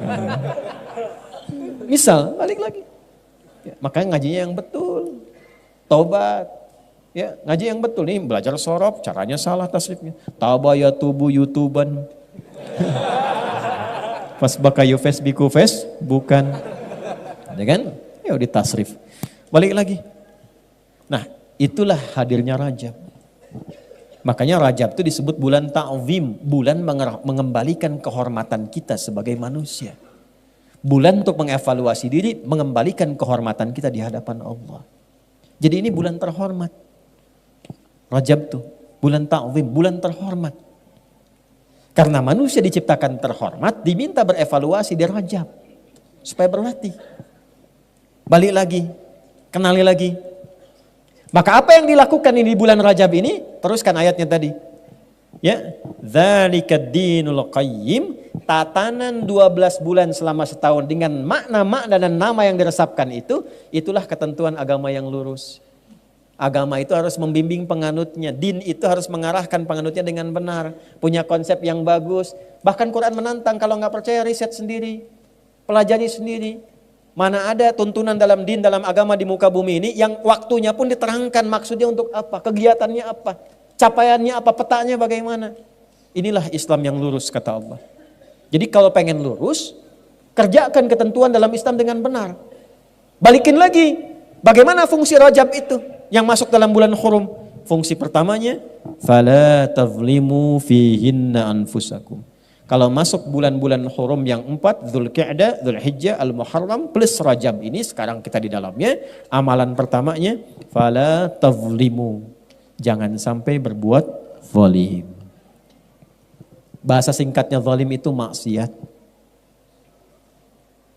Misal balik lagi, ya, makanya ngajinya yang betul, taubat, ya ngaji yang betul nih, belajar sorof, caranya salah tasrifnya, tabaya tubuh youtuban, pas bakayu Facebook bukan, ya kan? Ya di tasrif. Balik lagi. Nah, itulah hadirnya Rajab. Makanya Rajab itu disebut bulan ta'zim, bulan mengembalikan kehormatan kita sebagai manusia. Bulan untuk mengevaluasi diri, mengembalikan kehormatan kita di hadapan Allah. Jadi ini bulan terhormat. Rajab tuh, bulan ta'zim, bulan terhormat. Karena manusia diciptakan terhormat, diminta berevaluasi di Rajab supaya berlatih. Balik lagi, kenali lagi. Maka apa yang dilakukan ini di bulan Rajab ini? Teruskan ayatnya tadi. Ya, dzalikad dinul qayyim, tatanan 12 bulan selama setahun dengan makna-makna dan nama yang diresapkan itu, itulah ketentuan agama yang lurus. Agama itu harus membimbing penganutnya, din itu harus mengarahkan penganutnya dengan benar, punya konsep yang bagus. Bahkan Quran menantang, kalau nggak percaya riset sendiri, pelajari sendiri. Mana ada tuntunan dalam din, dalam agama di muka bumi ini yang waktunya pun diterangkan maksudnya untuk apa, kegiatannya apa, capaiannya apa, petanya bagaimana. Inilah Islam yang lurus kata Allah. Jadi kalau pengen lurus, kerjakan ketentuan dalam Islam dengan benar. Balikin lagi, bagaimana fungsi Rajab itu yang masuk dalam bulan Hurum? Fungsi pertamanya, fala tazlimu fihinna anfusakum. Kalau masuk bulan-bulan Hurum yang 4, Dzulqa'dah, Dzulhijjah, Al-Muharram plus Rajab ini sekarang kita di dalamnya, amalan pertamanya fala tazlimu. Jangan sampai berbuat zalim. Bahasa singkatnya zalim itu maksiat.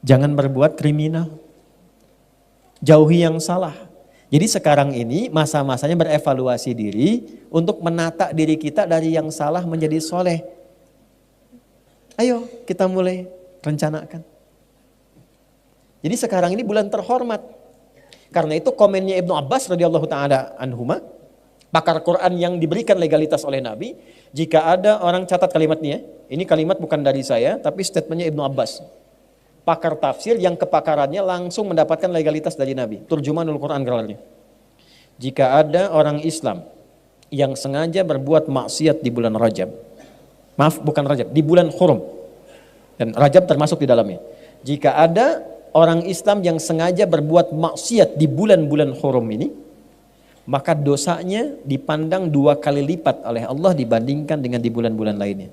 Jangan berbuat kriminal. Jauhi yang salah. Jadi sekarang ini masa-masanya berevaluasi diri untuk menata diri kita dari yang salah menjadi soleh. Ayo kita mulai rencanakan. Jadi sekarang ini bulan terhormat. Karena itu komennya Ibnu Abbas radhiyallahu taala anhuma, pakar Quran yang diberikan legalitas oleh Nabi, jika ada orang catat kalimatnya, ini kalimat bukan dari saya, tapi statementnya Ibnu Abbas. Pakar tafsir yang kepakarannya langsung mendapatkan legalitas dari Nabi. Turjumanul Quran gelarnya. Jika ada orang Islam yang sengaja berbuat maksiat di bulan Rajab, maaf bukan Rajab, di bulan Hurum. Dan Rajab termasuk di dalamnya. Jika ada orang Islam yang sengaja berbuat maksiat di bulan-bulan Hurum ini, maka dosanya dipandang 2 kali lipat oleh Allah dibandingkan dengan di bulan-bulan lainnya.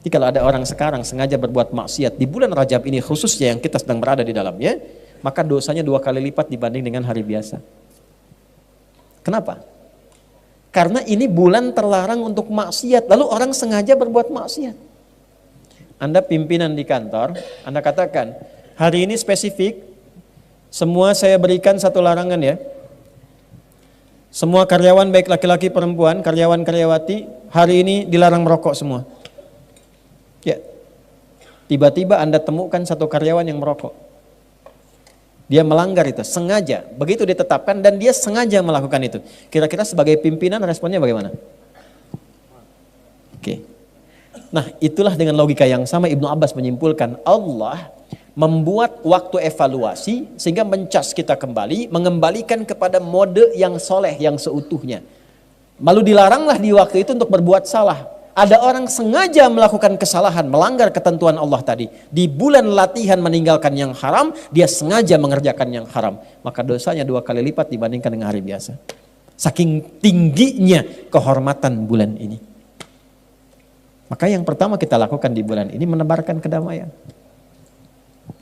Jadi kalau ada orang sekarang sengaja berbuat maksiat di bulan Rajab ini khususnya yang kita sedang berada di dalamnya, maka dosanya 2 kali lipat dibanding dengan hari biasa. Kenapa? Karena ini bulan terlarang untuk maksiat, lalu orang sengaja berbuat maksiat. Anda pimpinan di kantor, Anda katakan, hari ini spesifik, semua saya berikan satu larangan ya. Semua karyawan baik laki-laki perempuan, karyawan-karyawati, hari ini dilarang merokok semua. Ya, tiba-tiba Anda temukan satu karyawan yang merokok. Dia melanggar itu, sengaja. Begitu ditetapkan dan dia sengaja melakukan itu. Kira-kira sebagai pimpinan responnya bagaimana? Oke. Nah itulah dengan logika yang sama Ibnu Abbas menyimpulkan Allah membuat waktu evaluasi sehingga mencas kita kembali, mengembalikan kepada mode yang soleh, yang seutuhnya. Lalu dilaranglah di waktu itu untuk berbuat salah. Ada orang sengaja melakukan kesalahan, melanggar ketentuan Allah tadi. Di bulan latihan meninggalkan yang haram, dia sengaja mengerjakan yang haram. Maka dosanya 2 kali lipat dibandingkan dengan hari biasa. Saking tingginya kehormatan bulan ini. Maka yang pertama kita lakukan di bulan ini menebarkan kedamaian.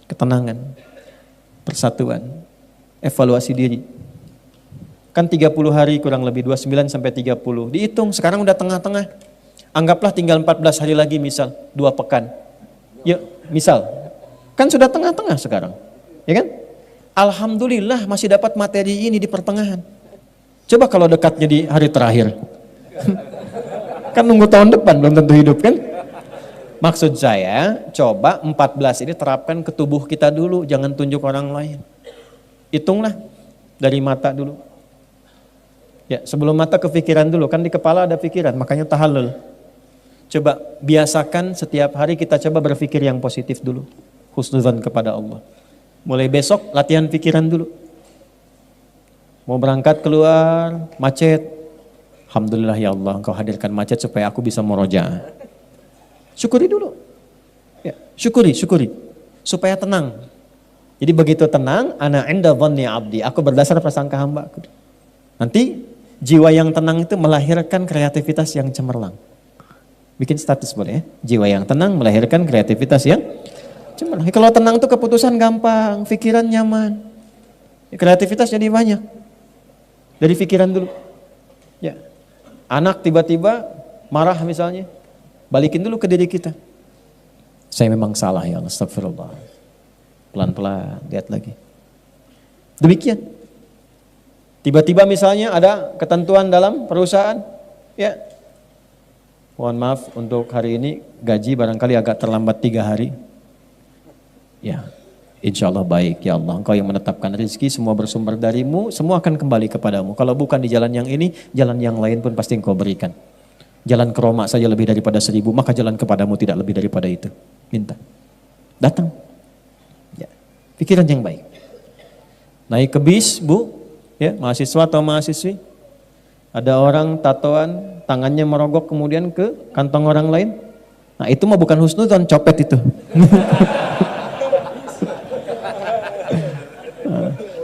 Ketenangan. persatuan, evaluasi diri. Kan 30 hari kurang lebih, 29 sampai 30. Dihitung, sekarang udah tengah-tengah. Anggaplah tinggal 14 hari lagi misal, 2 pekan. Yuk, misal. Kan sudah tengah-tengah sekarang. Ya kan? Alhamdulillah masih dapat materi ini di pertengahan. Coba kalau dekatnya di hari terakhir. Kan nunggu tahun depan, belum tentu hidup kan? Maksud saya, coba 14 ini terapkan ke tubuh kita dulu, jangan tunjuk orang lain. Hitunglah dari mata dulu. Ya, sebelum mata ke pikiran dulu, kan di kepala ada pikiran, makanya tahallul. Coba biasakan setiap hari kita coba berpikir yang positif dulu. Husnuzan kepada Allah. Mulai besok latihan pikiran dulu. Mau berangkat keluar, macet. Alhamdulillah ya Allah, Engkau hadirkan macet supaya aku bisa murojaah. Syukuri dulu. Ya, syukuri. Supaya tenang. Jadi begitu tenang, ana inda dhanni abdi. Aku berdasar prasangka hamba. Nanti jiwa yang tenang itu melahirkan kreativitas yang cemerlang. Bikin status boleh ya. Jiwa yang tenang melahirkan kreativitas yang cemerlang. Kalau tenang itu keputusan gampang, pikiran nyaman. Kreativitas jadi banyak. Dari pikiran dulu. Ya. Anak tiba-tiba marah misalnya. Balikin dulu ke diri kita. Saya memang salah ya Allah, astagfirullah. Pelan-pelan, lihat lagi. Demikian. Tiba-tiba misalnya ada ketentuan dalam perusahaan. Ya. Mohon maaf untuk hari ini gaji barangkali agak terlambat 3 hari. Ya. Insya Allah baik ya Allah. Engkau yang menetapkan rezeki, semua bersumber darimu, semua akan kembali kepadamu. Kalau bukan di jalan yang ini, jalan yang lain pun pasti Engkau berikan. Jalan ke Roma saja lebih daripada 1000, maka jalan kepadamu tidak lebih daripada itu. Minta. Datang. Ya. Pikiran yang baik. Naik ke bis, Bu, ya, mahasiswa atau mahasiswi. Ada orang tatoan, tangannya merogok kemudian ke kantong orang lain. Nah itu mah bukan husnudzon, copet itu.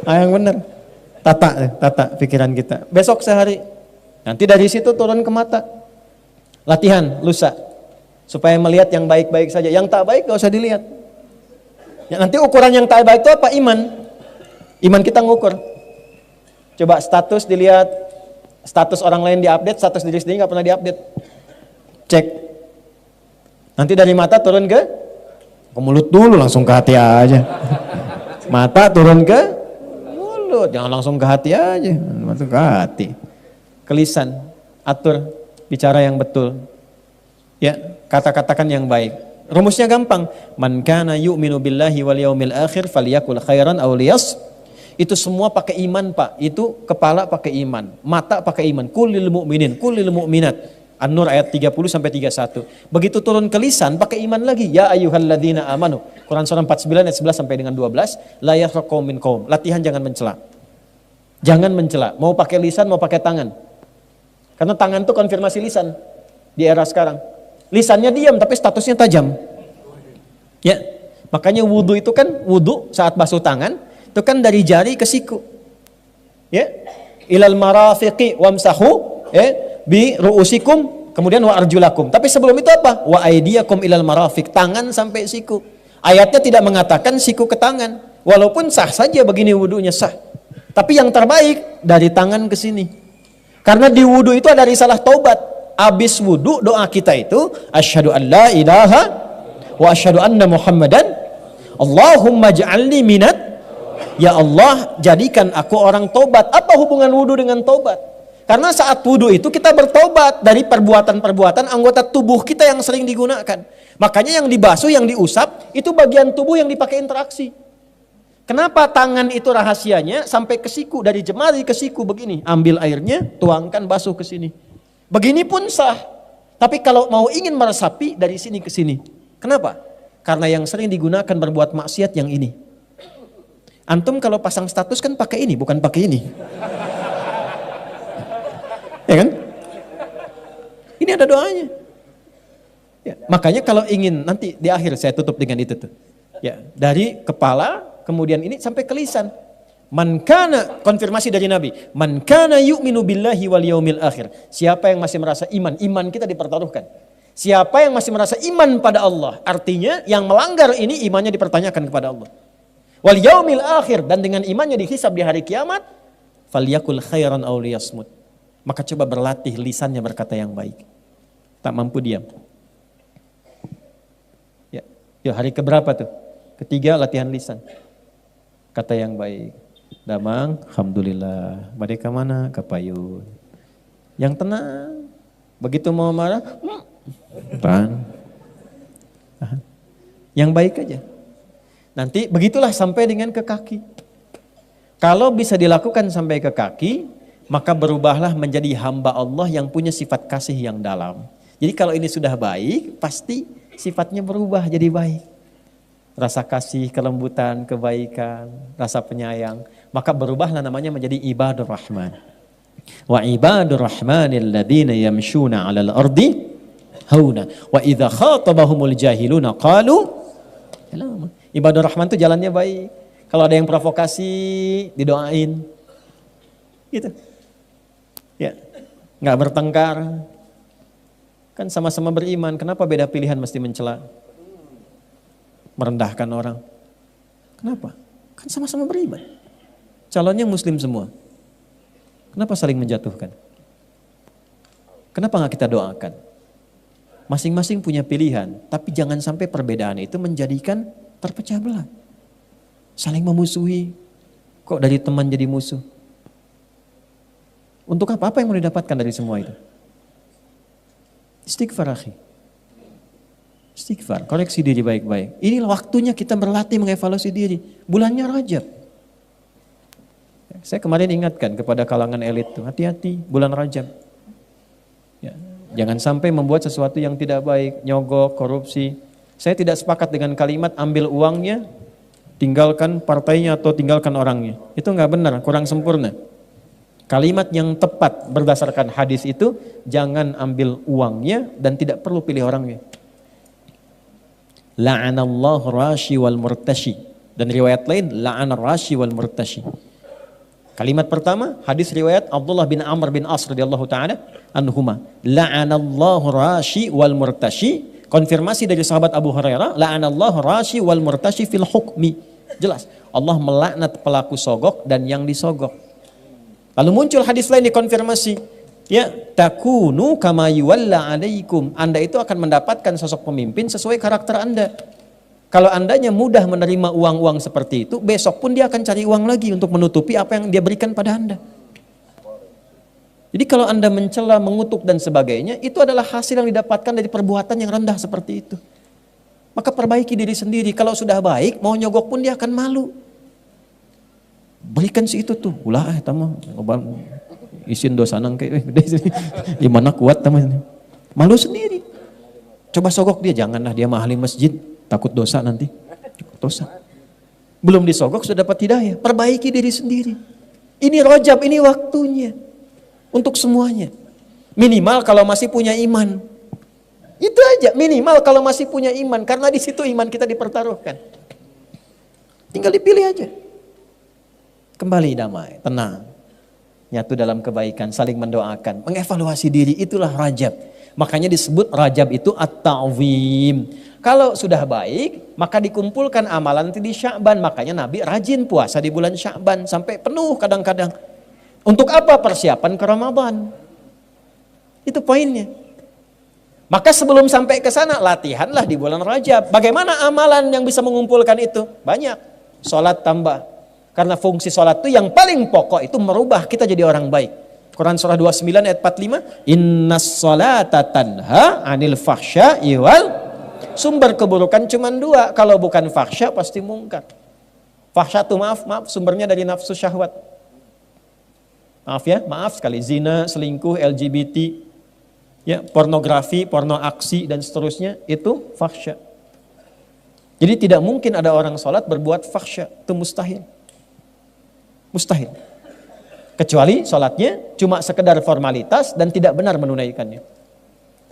Yang benar. Tata pikiran kita. Besok sehari. Nanti dari situ turun ke mata. Latihan lusa supaya melihat yang baik-baik saja, yang tak baik gak usah dilihat. Ya, nanti ukuran yang tak baik itu apa? Iman kita ngukur. Coba status dilihat, status orang lain diupdate, status diri sendiri nggak pernah diupdate. Cek. Nanti dari mata turun ke mulut dulu, langsung ke hati aja. Mata turun ke mulut, jangan langsung ke hati aja, masuk ke hati. Ke lisan, atur. Bicara yang betul. Ya, kata-katakan yang baik. Rumusnya gampang. Man kana yu'minu billahi wal yaumil akhir falyakul khairan aw liyas. Itu semua pakai iman, Pak. Itu kepala pakai iman, mata pakai iman. Kullil mu'minin, kullil mu'minat. An-Nur ayat 30 sampai 31. Begitu turun ke lisan pakai iman lagi. Ya ayyuhalladzina amanu. Quran surah 49 ayat 11 sampai dengan 12. La yafraqum min qaum. Latihan jangan mencela. Jangan mencela. Mau pakai lisan, mau pakai tangan. Karena tangan itu konfirmasi lisan di era sekarang. Lisannya diam tapi statusnya tajam. Ya, makanya wudu itu kan wudu saat basuh tangan itu kan dari jari ke siku. Ya, ilal marafiqi wamsahu bi ru'usikum kemudian wa arjulakum. Tapi sebelum itu apa? Wa aydiyakum ilal marafiq, tangan sampai siku. Ayatnya tidak mengatakan siku ke tangan. Walaupun sah saja begini wudunya sah. Tapi yang terbaik dari tangan ke sini. Karena di wudu itu ada risalah taubat. Abis wudu doa kita itu asyhadu an la ilaha wa asyhadu anna muhammadan Allahumma ja'alni minat. Ya Allah jadikan aku orang taubat. Apa hubungan wudu dengan taubat? Karena saat wudu itu kita bertobat dari perbuatan-perbuatan anggota tubuh kita yang sering digunakan. Makanya yang dibasuh, yang diusap itu bagian tubuh yang dipakai interaksi. Kenapa tangan itu rahasianya sampai ke siku, dari jemari ke siku begini, ambil airnya, tuangkan, basuh ke sini. Begini pun sah. Tapi kalau mau ingin meresapi dari sini ke sini. Kenapa? Karena yang sering digunakan berbuat maksiat yang ini. Antum kalau pasang status kan pakai ini, bukan pakai ini. Ya kan? Ini ada doanya. Ya, makanya kalau ingin nanti di akhir saya tutup dengan itu tuh. Ya, dari kepala kemudian ini sampai ke lisan. Man kana, konfirmasi dari Nabi. Man kana yu'minu billahi wal yaumil akhir. Siapa yang masih merasa iman, iman kita dipertaruhkan. Siapa yang masih merasa iman pada Allah, artinya yang melanggar ini imannya dipertanyakan kepada Allah. Wal yaumil akhir, dan dengan imannya dihisab di hari kiamat, falyakul khairan aw liyasmut. Maka coba berlatih lisannya berkata yang baik. Tak mampu diam. Ya, yuk hari keberapa tuh? Ketiga, latihan lisan. Kata yang baik. Damang, alhamdulillah. Mereka mana? Kapayun. Yang tenang. Begitu mau marah, tahan. Yang baik aja. Nanti begitulah sampai dengan ke kaki. Kalau bisa dilakukan sampai ke kaki, maka berubahlah menjadi hamba Allah yang punya sifat kasih yang dalam. Jadi kalau ini sudah baik, pasti sifatnya berubah jadi baik. Rasa kasih, kelembutan, kebaikan, rasa penyayang. Maka berubahlah namanya menjadi ibadur rahman. Wa ibadur rahmanil ladina yamshuna 'alal ardi hauna wa idza khatabahumul jahiluna qalu salama. Ibadur rahman itu jalannya baik. Kalau ada yang provokasi, didoain. Gitu. Ya. Enggak bertengkar. Kan sama-sama beriman, kenapa beda pilihan mesti mencela? Merendahkan orang. Kenapa? Kan sama-sama beriman. Calonnya muslim semua. Kenapa saling menjatuhkan? Kenapa nggak kita doakan? Masing-masing punya pilihan, tapi jangan sampai perbedaan itu menjadikan terpecah belah. Saling memusuhi. Kok dari teman jadi musuh? Untuk apa? Apa yang mau didapatkan dari semua itu? Istighfar akhi. Istighfar, koreksi diri baik-baik. Inilah waktunya kita berlatih mengevaluasi diri. Bulannya Rajab. Saya kemarin ingatkan kepada kalangan elit tuh, hati-hati bulan Rajab. Ya, jangan sampai membuat sesuatu yang tidak baik, nyogok, korupsi. Saya tidak sepakat dengan kalimat ambil uangnya, tinggalkan partainya atau tinggalkan orangnya. Itu nggak benar, kurang sempurna. Kalimat yang tepat berdasarkan hadis itu, jangan ambil uangnya dan tidak perlu pilih orangnya. La'anallahu rashi wal murtashi. Dan riwayat lain, la'anar rashi wal murtashi. Kalimat pertama, hadis riwayat Abdullah bin Amr bin As radhiyallahu ta'ala anhuma. La'anallahu rashi wal murtashi. Konfirmasi dari sahabat Abu Hurairah, la'anallahu rashi wal murtashi fil hukmi. Jelas, Allah melaknat pelaku sogok dan yang disogok. Lalu muncul hadis lain dikonfirmasi. Ya, takunu kama yuwalla alaikum. Anda itu akan mendapatkan sosok pemimpin sesuai karakter Anda. Kalau andanya mudah menerima uang-uang seperti itu, besok pun dia akan cari uang lagi untuk menutupi apa yang dia berikan pada Anda. Jadi kalau Anda mencela, mengutuk dan sebagainya, itu adalah hasil yang didapatkan dari perbuatan yang rendah seperti itu. Maka perbaiki diri sendiri. Kalau sudah baik, mau nyogok pun dia akan malu. Berikan si itu tuh, ulah tamah isin dosa nang kayak gimana kuat tamah. Malu sendiri. Coba sogok dia, janganlah dia mahali masjid, takut dosa nanti. Dosa. Belum disogok sudah dapat hidayah. Perbaiki diri sendiri. Ini Rajab, ini waktunya untuk semuanya. Minimal kalau masih punya iman. Itu aja, minimal kalau masih punya iman, karena di situ iman kita dipertaruhkan. Tinggal dipilih aja. Kembali damai, tenang. Nyatu dalam kebaikan, saling mendoakan, mengevaluasi diri, itulah Rajab. Makanya disebut Rajab itu at-ta'zim. Kalau sudah baik, maka dikumpulkan amalan nanti di Sya'ban. Makanya Nabi rajin puasa di bulan Sya'ban sampai penuh kadang-kadang. Untuk apa? Persiapan ke Ramadan. Itu poinnya. Maka sebelum sampai ke sana, latihanlah di bulan Rajab. Bagaimana amalan yang bisa mengumpulkan itu? Banyak. Sholat tambah. Karena fungsi sholat itu yang paling pokok itu merubah kita jadi orang baik. Quran surah 29 ayat 45. Innas sholata tanha anil fahsya'i wal. Sumber keburukan cuma dua. Kalau bukan fahsya pasti mungkar. Fahsya itu maaf sumbernya dari nafsu syahwat. Maaf ya, maaf sekali. Zina, selingkuh, LGBT, ya, pornografi, porno aksi dan seterusnya itu fahsya. Jadi tidak mungkin ada orang sholat berbuat fahsya. Itu mustahil. Mustahil. Kecuali sholatnya cuma sekedar formalitas dan tidak benar menunaikannya.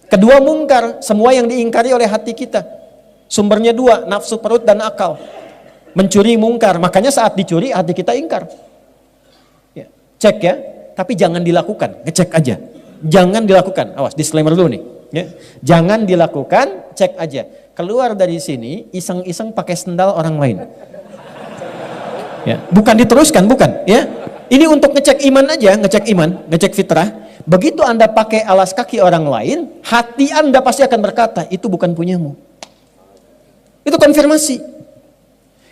Kedua mungkar, semua yang diingkari oleh hati kita. Sumbernya dua, nafsu perut dan akal. Mencuri mungkar, makanya saat dicuri hati kita ingkar. Ya, cek ya, tapi jangan dilakukan, ngecek aja. Jangan dilakukan, awas disclaimer dulu nih. Ya. Jangan dilakukan, cek aja. Keluar dari sini, iseng-iseng pakai sendal orang lain. Ya, bukan diteruskan, bukan. Ya, ini untuk ngecek iman aja, ngecek iman, ngecek fitrah. Begitu Anda pakai alas kaki orang lain, hati Anda pasti akan berkata, itu bukan punyamu. Itu konfirmasi.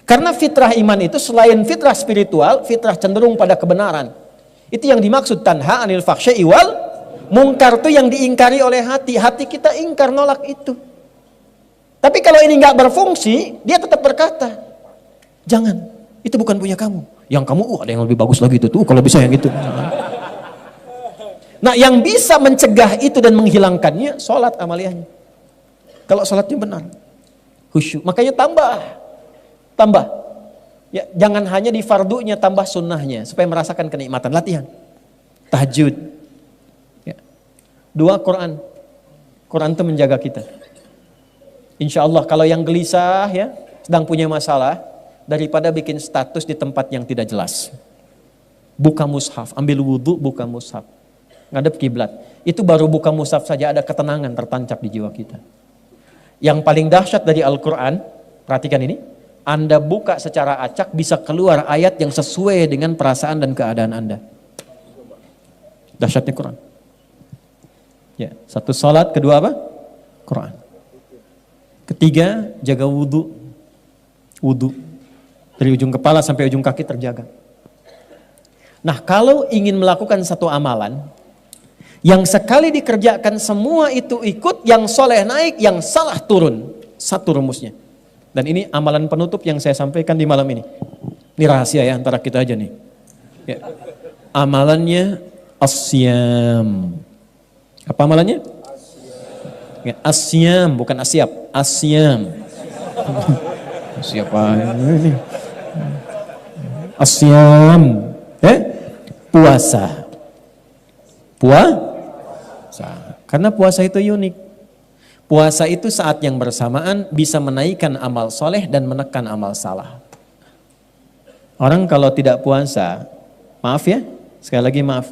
Karena fitrah iman itu selain fitrah spiritual, fitrah cenderung pada kebenaran. Itu yang dimaksud tanha anil fakhsya'i wal munkar, itu yang diingkari oleh hati. Hati kita ingkar, nolak itu. Tapi kalau ini nggak berfungsi, dia tetap berkata, jangan, itu bukan punya kamu. Yang kamu, ada yang lebih bagus lagi itu tuh, kalau bisa yang itu. Nah, yang bisa mencegah itu dan menghilangkannya, sholat amaliyahnya. Kalau sholatnya benar, khusyuk. Makanya tambah. Ya, jangan hanya di fardunya, tambah sunnahnya supaya merasakan kenikmatan. Latihan, tahajud. Ya. 2 Quran. Quran itu menjaga kita. Insya Allah kalau yang gelisah ya, sedang punya masalah, daripada bikin status di tempat yang tidak jelas. Buka mushaf, ambil wudhu, buka mushaf. Ngadep kiblat. Itu baru buka mushaf saja ada ketenangan tertancap di jiwa kita. Yang paling dahsyat dari Al-Quran, perhatikan ini, Anda buka secara acak bisa keluar ayat yang sesuai dengan perasaan dan keadaan Anda. Dahsyatnya Quran. Ya, satu salat, kedua apa? Quran. Ketiga, jaga wudhu. Wudhu. Dari ujung kepala sampai ujung kaki terjaga. Nah, kalau ingin melakukan satu amalan, yang sekali dikerjakan semua itu ikut, yang soleh naik, yang salah turun. Satu rumusnya. Dan ini amalan penutup yang saya sampaikan di malam ini. Ini rahasia ya, antara kita aja nih. Ya. Amalannya asyam. Apa amalannya? Ya, asyam, bukan asyap. Asyam. Siapa ini? Asyam. Puasa. Karena puasa itu unik. Puasa itu saat yang bersamaan bisa menaikkan amal soleh dan menekan amal salah. Orang kalau tidak puasa, maaf ya, sekali lagi maaf.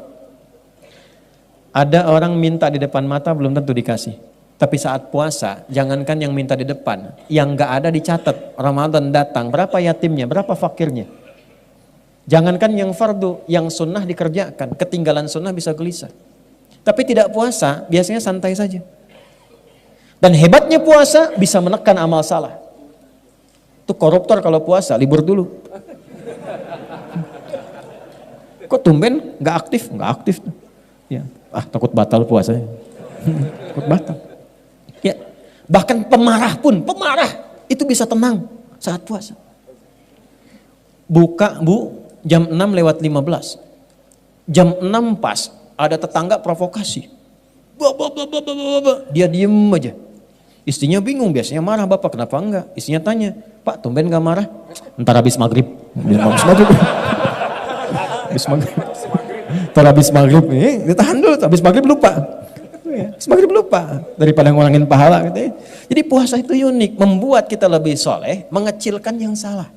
Ada orang minta di depan mata belum tentu dikasih. Tapi saat puasa, jangankan yang minta di depan, yang gak ada dicatat, Ramadan datang, berapa yatimnya, berapa fakirnya. Jangankan yang fardu, yang sunnah dikerjakan, ketinggalan sunnah bisa gelisah. Tapi tidak puasa, biasanya santai saja. Dan hebatnya puasa bisa menekan amal salah. Itu koruptor kalau puasa, libur dulu. Kok tumben gak aktif? Gak aktif. Ya. Takut batal puasanya. Takut batal. Ya, bahkan pemarah itu bisa tenang saat puasa. Buka jam 6:15. Jam 6 pas ada tetangga provokasi. Dia diem aja. Istrinya bingung, biasanya marah, bapak kenapa enggak? Istrinya tanya, Pak tumben gak marah? Ntar habis maghrib. Ntar habis maghrib nih, ditahan dulu, habis maghrib lupa. Semakin lupa daripada ngurangin pahala gitu ya. Jadi puasa itu unik, membuat kita lebih soleh, mengecilkan yang salah.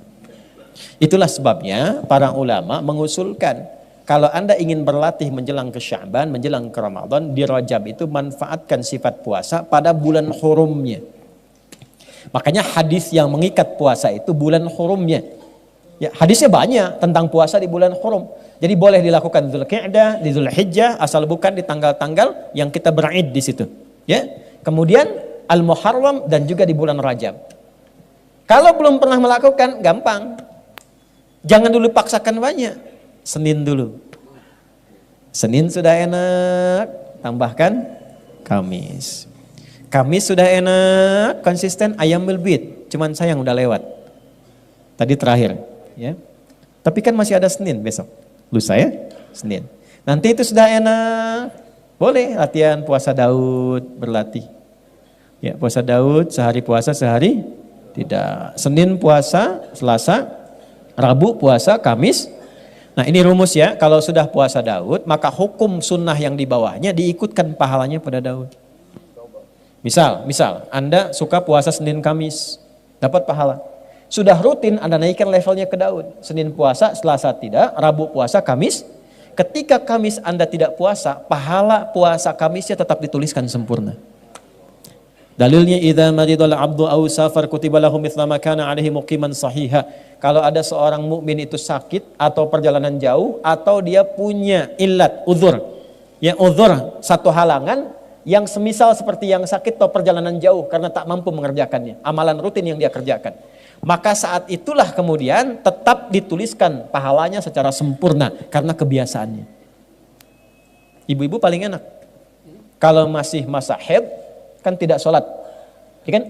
Itulah sebabnya para ulama mengusulkan kalau Anda ingin berlatih menjelang ke Sya'ban, menjelang ke Ramadan, di Rajab itu manfaatkan sifat puasa pada bulan hurumnya. Makanya hadis yang mengikat puasa itu bulan hurumnya. Ya, hadisnya banyak tentang puasa di bulan hurum. Jadi boleh dilakukan di Dzulqa'dah, di Dzulhijjah, asal bukan di tanggal-tanggal yang kita ber'id di situ. Ya. Kemudian Al-Muharram dan juga di bulan Rajab. Kalau belum pernah melakukan, gampang. Jangan dulu paksakan banyak. Senin dulu. Senin sudah enak, tambahkan Kamis. Kamis sudah enak, konsisten, Ayyamul Bid. Cuman sayang udah lewat. Tadi terakhir. Ya. Tapi kan masih ada Senin besok. Lusa ya, Senin. Nanti itu sudah enak. Boleh latihan puasa Daud, berlatih. Ya, puasa Daud, sehari puasa, sehari tidak. Senin puasa, Selasa, Rabu puasa, Kamis. Nah ini rumus ya, kalau sudah puasa Daud, maka hukum sunnah yang di bawahnya diikutkan pahalanya pada Daud. Misal Anda suka puasa Senin Kamis, dapat pahala. Sudah rutin Anda naikkan levelnya ke Daud. Senin puasa, Selasa tidak, Rabu puasa, Kamis. Ketika Kamis Anda tidak puasa, pahala puasa Kamisnya tetap dituliskan sempurna. Dalilnya idza maridal abdu aw safar kutiba lahu mithla ma kana alaihi muqiman sahiha. Kalau ada seorang mukmin itu sakit atau perjalanan jauh atau dia punya illat, uzur. Ya uzur satu halangan yang semisal seperti yang sakit atau perjalanan jauh karena tak mampu mengerjakannya, amalan rutin yang dia kerjakan. Maka saat itulah kemudian tetap dituliskan pahalanya secara sempurna karena kebiasaannya. Ibu-ibu paling enak. Kalau masih masa haid kan tidak sholat, ya kan?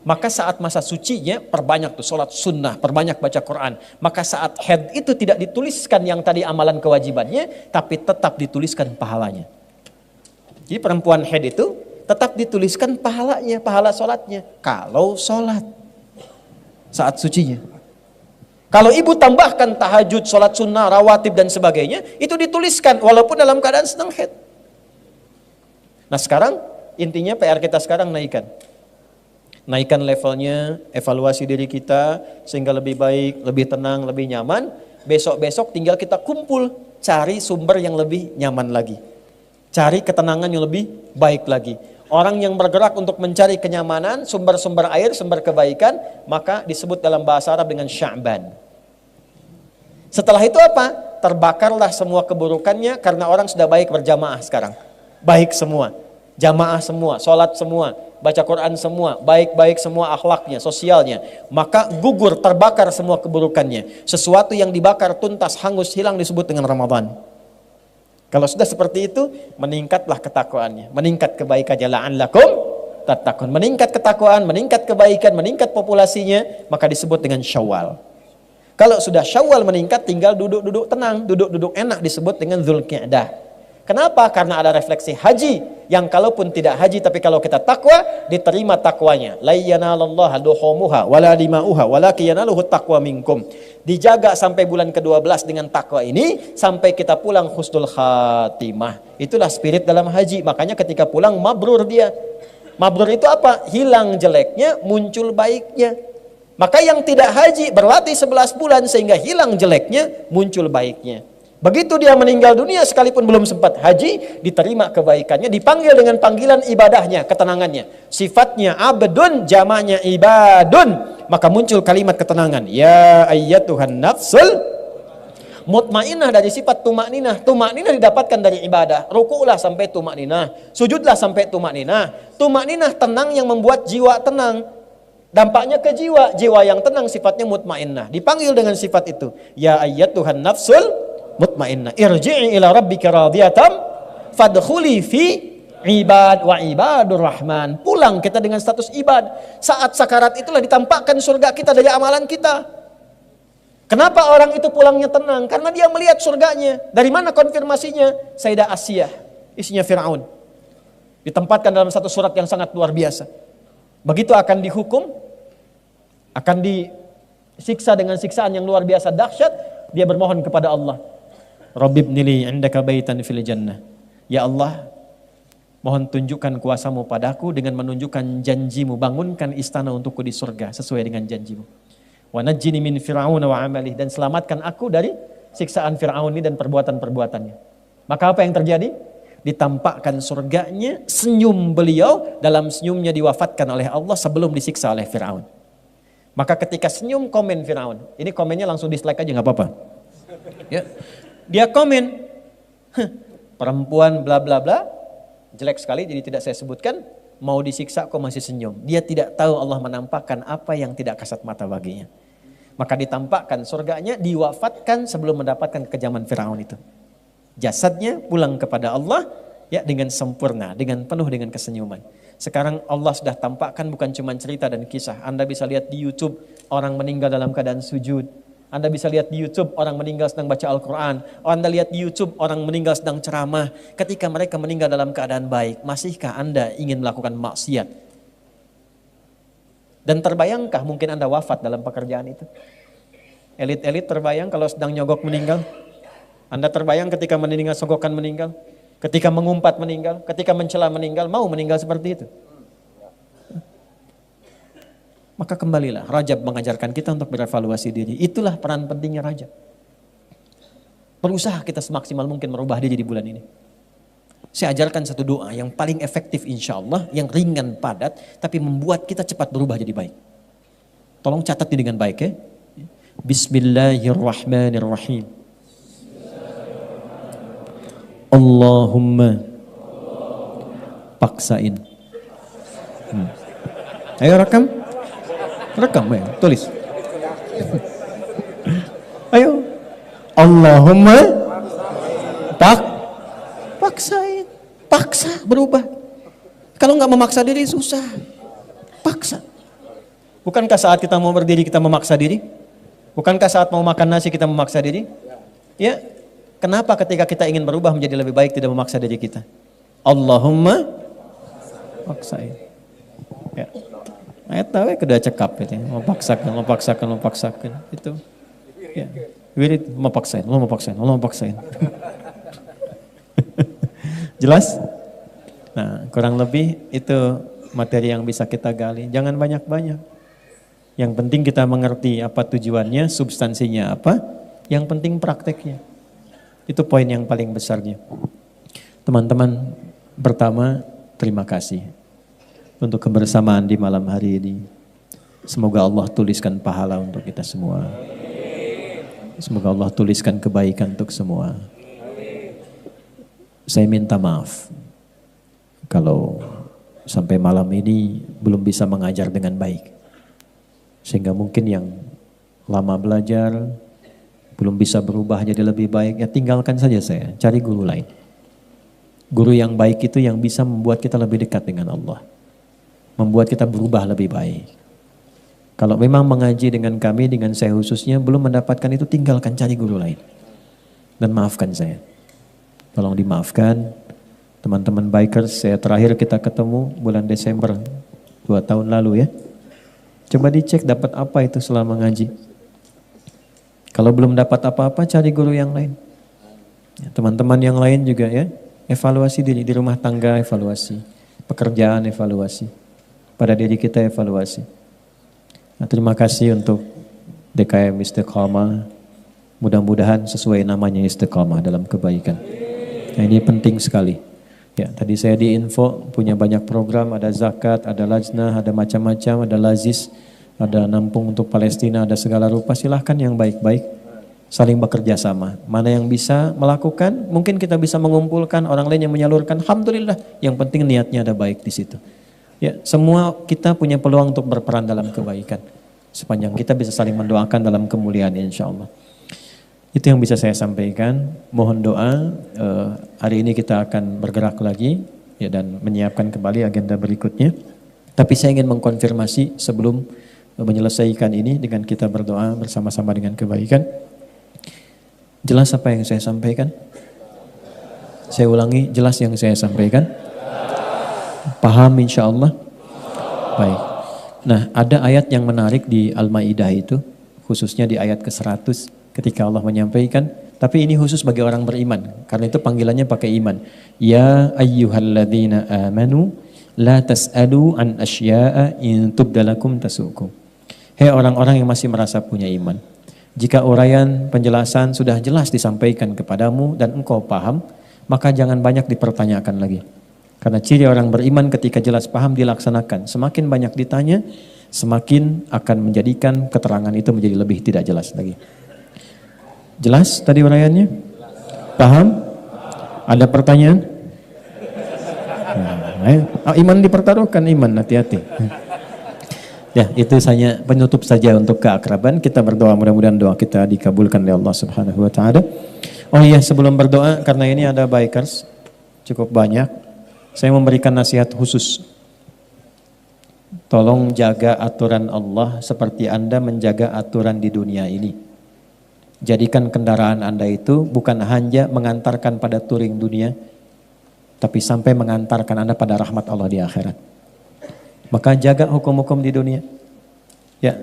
Maka saat masa sucinya perbanyak tuh sholat sunnah, perbanyak baca Quran. Maka saat haid itu tidak dituliskan yang tadi amalan kewajibannya, tapi tetap dituliskan pahalanya. Jadi perempuan haid itu tetap dituliskan pahalanya, pahala sholatnya. Kalau sholat saat sucinya. Kalau ibu tambahkan tahajud, sholat sunnah, rawatib dan sebagainya, itu dituliskan walaupun dalam keadaan sedang haid. Nah sekarang intinya PR kita sekarang naikkan levelnya, evaluasi diri kita sehingga lebih baik, lebih tenang, lebih nyaman. Besok-besok tinggal kita kumpul, cari sumber yang lebih nyaman lagi. Cari ketenangan yang lebih baik lagi. Orang yang bergerak untuk mencari kenyamanan, sumber-sumber air, sumber kebaikan, maka disebut dalam bahasa Arab dengan sya'ban. Setelah itu apa? Terbakarlah semua keburukannya karena orang sudah baik berjamaah sekarang. Baik semua. Jamaah semua, sholat semua, baca Quran semua, baik-baik semua akhlaknya, sosialnya. Maka gugur, terbakar semua keburukannya. Sesuatu yang dibakar tuntas, hangus, hilang disebut dengan Ramadan. Kalau sudah seperti itu, meningkatlah ketakwaannya, meningkat kebaikannya, la'allakum tattaqun. Meningkat ketakwaan, meningkat kebaikan, meningkat populasinya, maka disebut dengan Syawal. Kalau sudah Syawal meningkat, tinggal duduk-duduk tenang, duduk-duduk enak disebut dengan Dzulqa'dah. Kenapa? Karena ada refleksi haji yang kalaupun tidak haji tapi kalau kita takwa diterima takwanya. La yanalallaha luhumuha wala dima'uha walakin yanaluhu taqwa minkum. Dijaga sampai bulan ke-12 dengan takwa ini sampai kita pulang husnul khatimah. Itulah spirit dalam haji. Makanya ketika pulang mabrur dia. Mabrur itu apa? Hilang jeleknya, muncul baiknya. Maka yang tidak haji berlatih 11 bulan sehingga hilang jeleknya, muncul baiknya. Begitu dia meninggal dunia sekalipun belum sempat haji, diterima kebaikannya, dipanggil dengan panggilan ibadahnya, ketenangannya. Sifatnya abdun, jamaknya ibadun. Maka muncul kalimat ketenangan. Ya ayyatuhan nafsul mutmainah, dari sifat tumakninah. Tumakninah didapatkan dari ibadah. Ruku'lah sampai tumakninah, sujudlah sampai tumakninah. Tumakninah tenang yang membuat jiwa tenang. Dampaknya ke jiwa. Jiwa yang tenang sifatnya mutmainnah. Dipanggil dengan sifat itu. Ya ayyatuhan nafsul mutmainnah, irji'i ila rabbika radiyatan fadkhuli fi ibad wa ibadur rahman. Pulang kita dengan status ibad. Saat sakarat itulah ditampakkan surga kita dari amalan kita. Kenapa orang itu pulangnya tenang? Karena dia melihat surganya. Dari mana konfirmasinya? Sayyidah Asiyah, isinya Fir'aun, ditempatkan dalam satu surat yang sangat luar biasa. Begitu akan dihukum, akan disiksa dengan siksaan yang luar biasa dahsyat, dia bermohon kepada Allah, Rabbibnili indaka baitan fil jannah. Ya Allah, mohon tunjukkan kuasamu padaku dengan menunjukkan janjimu, bangunkan istana untukku di surga sesuai dengan janjimu. Wa najjini min fir'aun wa amalih, dan selamatkan aku dari siksaan Fir'aun ini dan perbuatan-perbuatannya. Maka apa yang terjadi? Ditampakkan surganya, senyum beliau, dalam senyumnya diwafatkan oleh Allah sebelum disiksa oleh Fir'aun. Maka ketika senyum, komen Fir'aun. Ini komennya langsung dislike aja, gak apa-apa. Ya. Dia komen, perempuan bla bla bla, jelek sekali jadi tidak saya sebutkan, mau disiksa kok masih senyum. Dia tidak tahu Allah menampakkan apa yang tidak kasat mata baginya. Maka ditampakkan surganya, diwafatkan sebelum mendapatkan kekejaman Fir'aun itu. Jasadnya pulang kepada Allah ya dengan sempurna, dengan penuh dengan kesenyuman. Sekarang Allah sudah tampakkan bukan cuma cerita dan kisah. Anda bisa lihat di YouTube orang meninggal dalam keadaan sujud. Anda bisa lihat di YouTube orang meninggal sedang baca Al-Quran. Anda lihat di YouTube orang meninggal sedang ceramah. Ketika mereka meninggal dalam keadaan baik, masihkah Anda ingin melakukan maksiat? Dan terbayangkah mungkin Anda wafat dalam pekerjaan itu? Elit-elit terbayang kalau sedang nyogok meninggal? Anda terbayang ketika meninggal sogokan meninggal? Ketika mengumpat meninggal? Ketika mencela meninggal? Mau meninggal seperti itu? Maka kembalilah, Rajab mengajarkan kita untuk berevaluasi diri. Itulah peran pentingnya Rajab. Berusaha kita semaksimal mungkin merubah diri di bulan ini. Saya ajarkan satu doa yang paling efektif insya Allah, yang ringan padat, tapi membuat kita cepat berubah jadi baik. Tolong catat ini dengan baik ya. Bismillahirrahmanirrahim. Allahumma paksain. Ayo rekam. Rekam ya, tulis. Ayo. Allahumma paksain. Paksa berubah. Kalau nggak memaksa diri susah. Paksa. Bukankah saat kita mau berdiri kita memaksa diri? Bukankah saat mau makan nasi kita memaksa diri? Ya. Kenapa ketika kita ingin berubah menjadi lebih baik tidak memaksa diri kita? Allahumma paksain. Ya. Ayat tahu ya kedua cekap itu. Memaksakan itu. Ya. Wirid memaksain. Jelas? Nah, kurang lebih itu materi yang bisa kita gali. Jangan banyak-banyak. Yang penting kita mengerti apa tujuannya, substansinya apa. Yang penting prakteknya. Itu poin yang paling besarnya. Teman-teman, pertama terima kasih untuk kebersamaan di malam hari ini. Semoga Allah tuliskan pahala untuk kita semua. Semoga Allah tuliskan kebaikan untuk semua. Saya minta maaf kalau sampai malam ini belum bisa mengajar dengan baik. Sehingga mungkin yang lama belajar belum bisa berubah jadi lebih baik, ya tinggalkan saja saya, cari guru lain. Guru yang baik itu yang bisa membuat kita lebih dekat dengan Allah. Membuat kita berubah lebih baik. Kalau memang mengaji dengan kami, dengan saya khususnya, belum mendapatkan itu, tinggalkan, cari guru lain. Dan maafkan saya. Tolong dimaafkan. Teman-teman bikers, saya terakhir kita ketemu bulan Desember 2 tahun lalu ya. Coba dicek dapat apa itu selama ngaji. Kalau belum dapat apa-apa, cari guru yang lain. Ya, teman-teman yang lain juga ya, evaluasi diri, di rumah tangga evaluasi, pekerjaan evaluasi, pada diri kita evaluasi. Nah, terima kasih untuk DKM Istiqamah. Mudah-mudahan sesuai namanya istiqamah dalam kebaikan. Nah, ini penting sekali. Ya, tadi saya diinfo punya banyak program, ada zakat, ada lajnah, ada macam-macam, ada lazis, ada nampung untuk Palestina, ada segala rupa. Silahkan yang baik-baik saling bekerja sama. Mana yang bisa melakukan, mungkin kita bisa mengumpulkan, orang lain yang menyalurkan. Alhamdulillah, yang penting niatnya ada baik di situ. Ya, semua kita punya peluang untuk berperan dalam kebaikan. Sepanjang kita bisa saling mendoakan dalam kemuliaan insya Allah. Itu yang bisa saya sampaikan. Mohon doa. Hari ini kita akan bergerak lagi ya, dan menyiapkan kembali agenda berikutnya. Tapi saya ingin mengkonfirmasi sebelum menyelesaikan ini dengan kita berdoa bersama-sama dengan kebaikan. Jelas apa yang saya sampaikan? Saya ulangi, jelas yang saya sampaikan? Paham insya Allah? Baik. Nah, ada ayat yang menarik di Al-Maidah itu, khususnya di ayat ke-100 ketika Allah menyampaikan, tapi ini khusus bagi orang beriman, karena itu panggilannya pakai iman. Ya ayyuhalladzina amanu la tas'alu an asya'a in tubdalakum tasukum. Hei orang-orang yang masih merasa punya iman, jika uraian penjelasan sudah jelas disampaikan kepadamu dan engkau paham, maka jangan banyak dipertanyakan lagi. Karena ciri orang beriman ketika jelas paham dilaksanakan. Semakin banyak ditanya, semakin akan menjadikan keterangan itu menjadi lebih tidak jelas lagi. Jelas tadi uraiannya? Paham? Ada pertanyaan? Nah, iman dipertaruhkan, iman, hati-hati. Ya, itu hanya penutup saja untuk keakraban. Kita berdoa, mudah-mudahan doa kita dikabulkan oleh Allah Subhanahu wa taala. Oh iya, sebelum berdoa, karena ini ada bikers cukup banyak, saya memberikan nasihat khusus. Tolong jaga aturan Allah seperti Anda menjaga aturan di dunia ini. Jadikan kendaraan Anda itu bukan hanya mengantarkan pada touring dunia, tapi sampai mengantarkan Anda pada rahmat Allah di akhirat. Maka jaga hukum-hukum di dunia. Ya,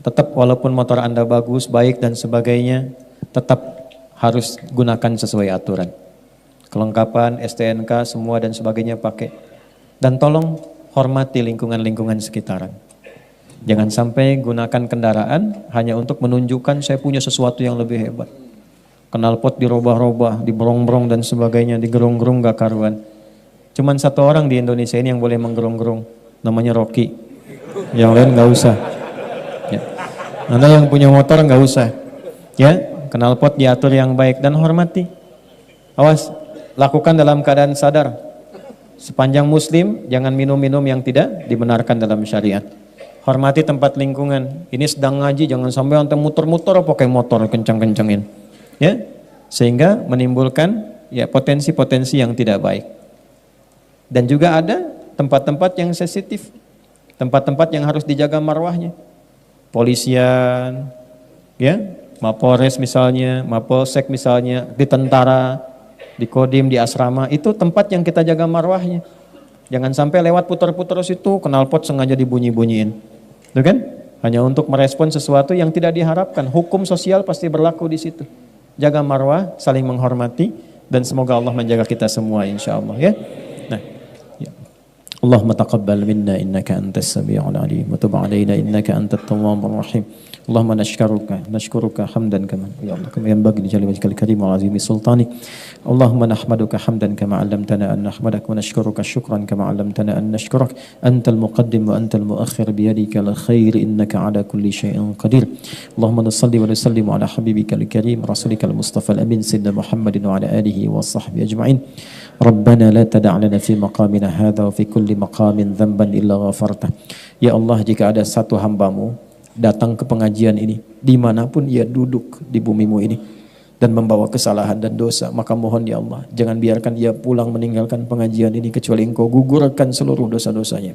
tetap walaupun motor Anda bagus, baik dan sebagainya, tetap harus gunakan sesuai aturan. Kelengkapan, STNK, semua dan sebagainya pakai. Dan tolong hormati lingkungan-lingkungan sekitaran. Jangan sampai gunakan kendaraan hanya untuk menunjukkan saya punya sesuatu yang lebih hebat. Knalpot dirobah-robah, diberong-berong dan sebagainya, digerung-gerung gak karuan. Cuman satu orang di Indonesia ini yang boleh menggerung-gerung, namanya Rocky. Yang lain nggak usah. Ya. Anda yang punya motor nggak usah. Ya, knalpot diatur yang baik dan hormati. Awas, lakukan dalam keadaan sadar. Sepanjang muslim, jangan minum-minum yang tidak dibenarkan dalam syariat. Hormati tempat lingkungan. Ini sedang ngaji, jangan sampai anda muter-muter pakai motor kencang-kencangin. Ya, sehingga menimbulkan ya potensi-potensi yang tidak baik. Dan juga ada tempat-tempat yang sensitif, tempat-tempat yang harus dijaga marwahnya. Polisian, ya, Mapolres misalnya, Mapolsek misalnya, di tentara, di Kodim, di asrama, itu tempat yang kita jaga marwahnya. Jangan sampai lewat putar-putar situ, knalpot sengaja dibunyi-bunyiin. Itu kan? Hanya untuk merespon sesuatu yang tidak diharapkan. Hukum sosial pasti berlaku di situ. Jaga marwah, saling menghormati, dan semoga Allah menjaga kita semua insya Allah ya. Nah, ya. Allahumma taqabbal minna innaka antas sami'ul alim wa tub 'alaina innaka antat tawwabur rahim. Allahumma nashkuruka hamdan kama ya Allah kama yanbaghi li jalali wajhikal karim wa 'azimi sultani. Allahumma nahmaduka hamdan kama 'allamtana an nahmadak wa nashkuruka syukran kama 'allamtana an nashkurak. Antal muqaddim wa antal muakhir bi yadikal khair innaka 'ala kulli syai'in qadir. Allahumma nusalli wa nusallim 'ala habibikal karim rasulikal mustafa al-amin sayyidina Muhammadin wa 'ala alihi wa sahbihi ajma'in. Rabbana la tada' lana fi maqamina hadha wa fi kulli maqamin dhanban illa ghafartah. Ya Allah, jika ada satu hambamu datang ke pengajian ini, dimanapun ia duduk di bumimu ini, dan membawa kesalahan dan dosa, maka mohon ya Allah, jangan biarkan ia pulang meninggalkan pengajian ini, kecuali Engkau gugurkan seluruh dosa-dosanya.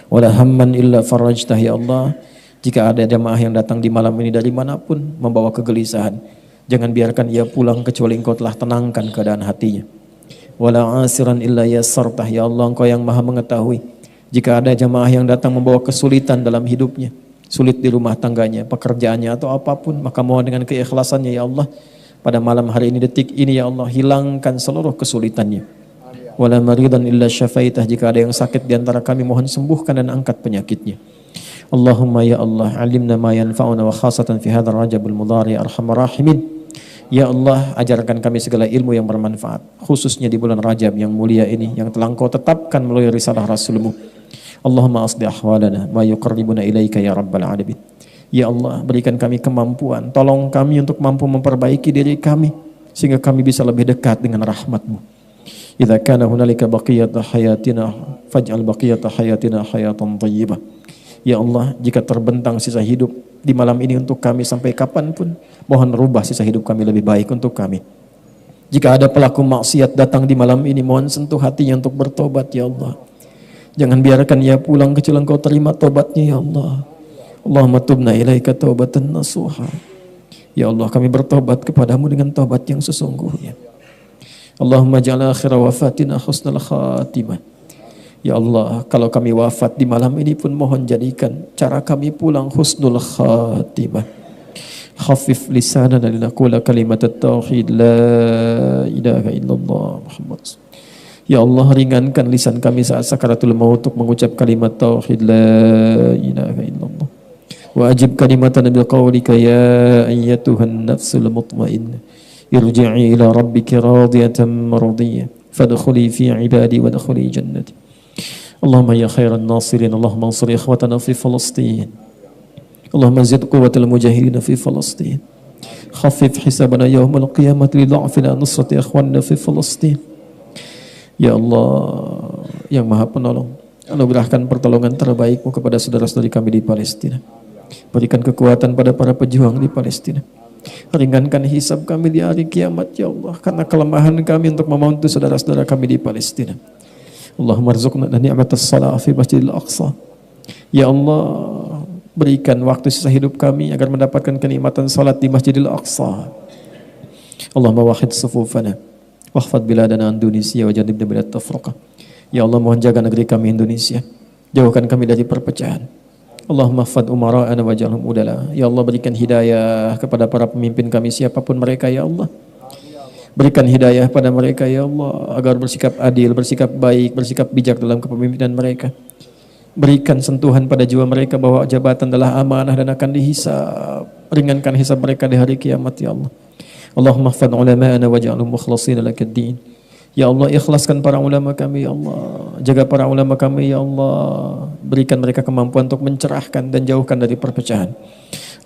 Wala hamman illa farajtah ya Allah, jika ada jamaah yang datang di malam ini dari manapun, membawa kegelisahan, jangan biarkan ia pulang, kecuali Engkau telah tenangkan keadaan hatinya. Wala asiran illa yassartah ya Allah, Engkau yang maha mengetahui, jika ada jamaah yang datang membawa kesulitan dalam hidupnya, sulit di rumah tangganya, pekerjaannya atau apapun, maka mohon dengan keikhlasannya ya Allah, pada malam hari ini, detik ini ya Allah, hilangkan seluruh kesulitannya. Wala maridan illa syafaitah, jika ada yang sakit di antara kami, mohon sembuhkan dan angkat penyakitnya. Allahumma ya Allah, alimna ma yanfa'una wa khasatan fi hadzal rajabul mudhari arhamar rahimin. Ya Allah, ajarkan kami segala ilmu yang bermanfaat, khususnya di bulan Rajab yang mulia ini, yang telah Engkau tetapkan melalui risalah Rasulmu. Allahumma asli ahwalana ma yuqarribuna ilaika ya rabbal alamin. Ya Allah, berikan kami kemampuan, tolong kami untuk mampu memperbaiki diri kami, sehingga kami bisa lebih dekat dengan rahmat-Mu. Idza kana hunalika baqiyatu hayatina faj'al baqiyata hayatina hayatan thayyibah. Ya Allah, jika terbentang sisa hidup di malam ini untuk kami sampai kapanpun, mohon rubah sisa hidup kami lebih baik untuk kami. Jika ada pelaku maksiat datang di malam ini, mohon sentuh hatinya untuk bertobat ya Allah. Jangan biarkan ia pulang kecuali Engkau terima tobatnya ya Allah. Allahumma tubna ilaika taubatan nasuha. Ya Allah, kami bertobat kepadamu dengan tobat yang sesungguhnya. Allahumma ja'al akhir wafatina husnul khatimah. Ya Allah, kalau kami wafat di malam ini pun mohon jadikan cara kami pulang husnul khatimah. Khafif lisanana linaqula kalimat at-tauhid la ilaha illallah Muhammad. Ya Allah, ringankan lisan kami saat sakaratul maut untuk mengucap kalimat tauhid la ilaha illallah. Wa ajib kalimatana bil qawlika ya ayyatuhan nafsul mutmainnah irji'i ila rabbiki radiyatan mardiyah fadkhuli fi ibadi wa dkhuli jannati. Allahumma ya khairan nasirin, Allahumma ansur ikhwatana fi Falastin. Allahumma zid quwwatal mujahidin fi Falastin. Khaffif hisabana yawmal qiyamati li dha'fina nusrati ikhwanina fi Falastin. Ya Allah yang maha penolong, anugerahkan pertolongan terbaik-Mu kepada saudara-saudari kami di Palestina. Berikan kekuatan pada para pejuang di Palestina. Ringankan hisab kami di hari kiamat ya Allah, karena kelemahan kami untuk membantu saudara-saudara kami di Palestina. Allahumma rzuqna ni'matas shalah fi Masjidil Aqsa. Ya Allah, berikan waktu sisa hidup kami agar mendapatkan kenikmatan salat di Masjidil Aqsa. Allahumma wahid sufufana wahfad biladana Indonesia wa jannibna minat tafruqah. Ya Allah, mohon jaga negeri kami Indonesia, jauhkan kami dari perpecahan. Allahumma hfad umara'ana waj'alhum udala. Ya Allah, berikan hidayah kepada para pemimpin kami siapapun mereka ya Allah. Berikan hidayah pada mereka ya Allah, agar bersikap adil, bersikap baik, bersikap bijak dalam kepemimpinan mereka. Berikan sentuhan pada jiwa mereka bahwa jabatan adalah amanah dan akan dihisab. Ringankan hisab mereka di hari kiamat ya Allah. Allahumma hfad ulama'ana waj'alhum mukhlashina lakad-din. Ya Allah, ikhlaskan para ulama kami ya Allah. Jaga para ulama kami ya Allah. Berikan mereka kemampuan untuk mencerahkan dan jauhkan dari perpecahan.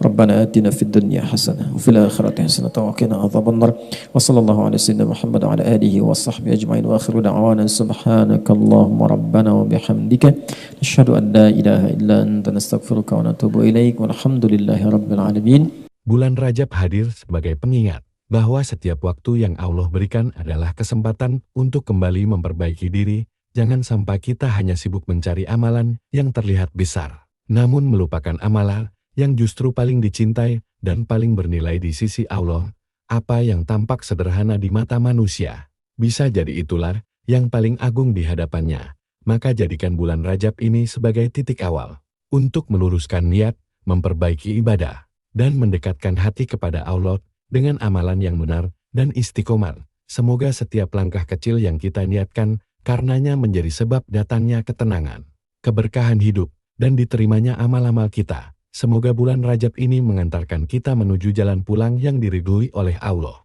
Rabbana atina fid dunya hasanah wa fil akhirati hasanah wa qina adzabannar. Wa sallallahu ala sayyidina Muhammad wa ala alihi wa sahbihi ajma'in wa akhiru da'wana subhanakallahumma rabbana wa bihamdika asyhadu an la ilaha illa anta nastaghfiruka wa natubu ilaik walhamdulillahi rabbil alamin. Bulan Rajab hadir sebagai pengingat bahwa setiap waktu yang Allah berikan adalah kesempatan untuk kembali memperbaiki diri. Jangan sampai kita hanya sibuk mencari amalan yang terlihat besar, namun melupakan amalan yang justru paling dicintai dan paling bernilai di sisi Allah. Apa yang tampak sederhana di mata manusia, bisa jadi itulah yang paling agung di hadapannya. Maka jadikan bulan Rajab ini sebagai titik awal untuk meluruskan niat, memperbaiki ibadah, dan mendekatkan hati kepada Allah dengan amalan yang benar dan istiqomah. Semoga setiap langkah kecil yang kita niatkan karenanya menjadi sebab datangnya ketenangan, keberkahan hidup, dan diterimanya amal-amal kita. Semoga bulan Rajab ini mengantarkan kita menuju jalan pulang yang diridhoi oleh Allah.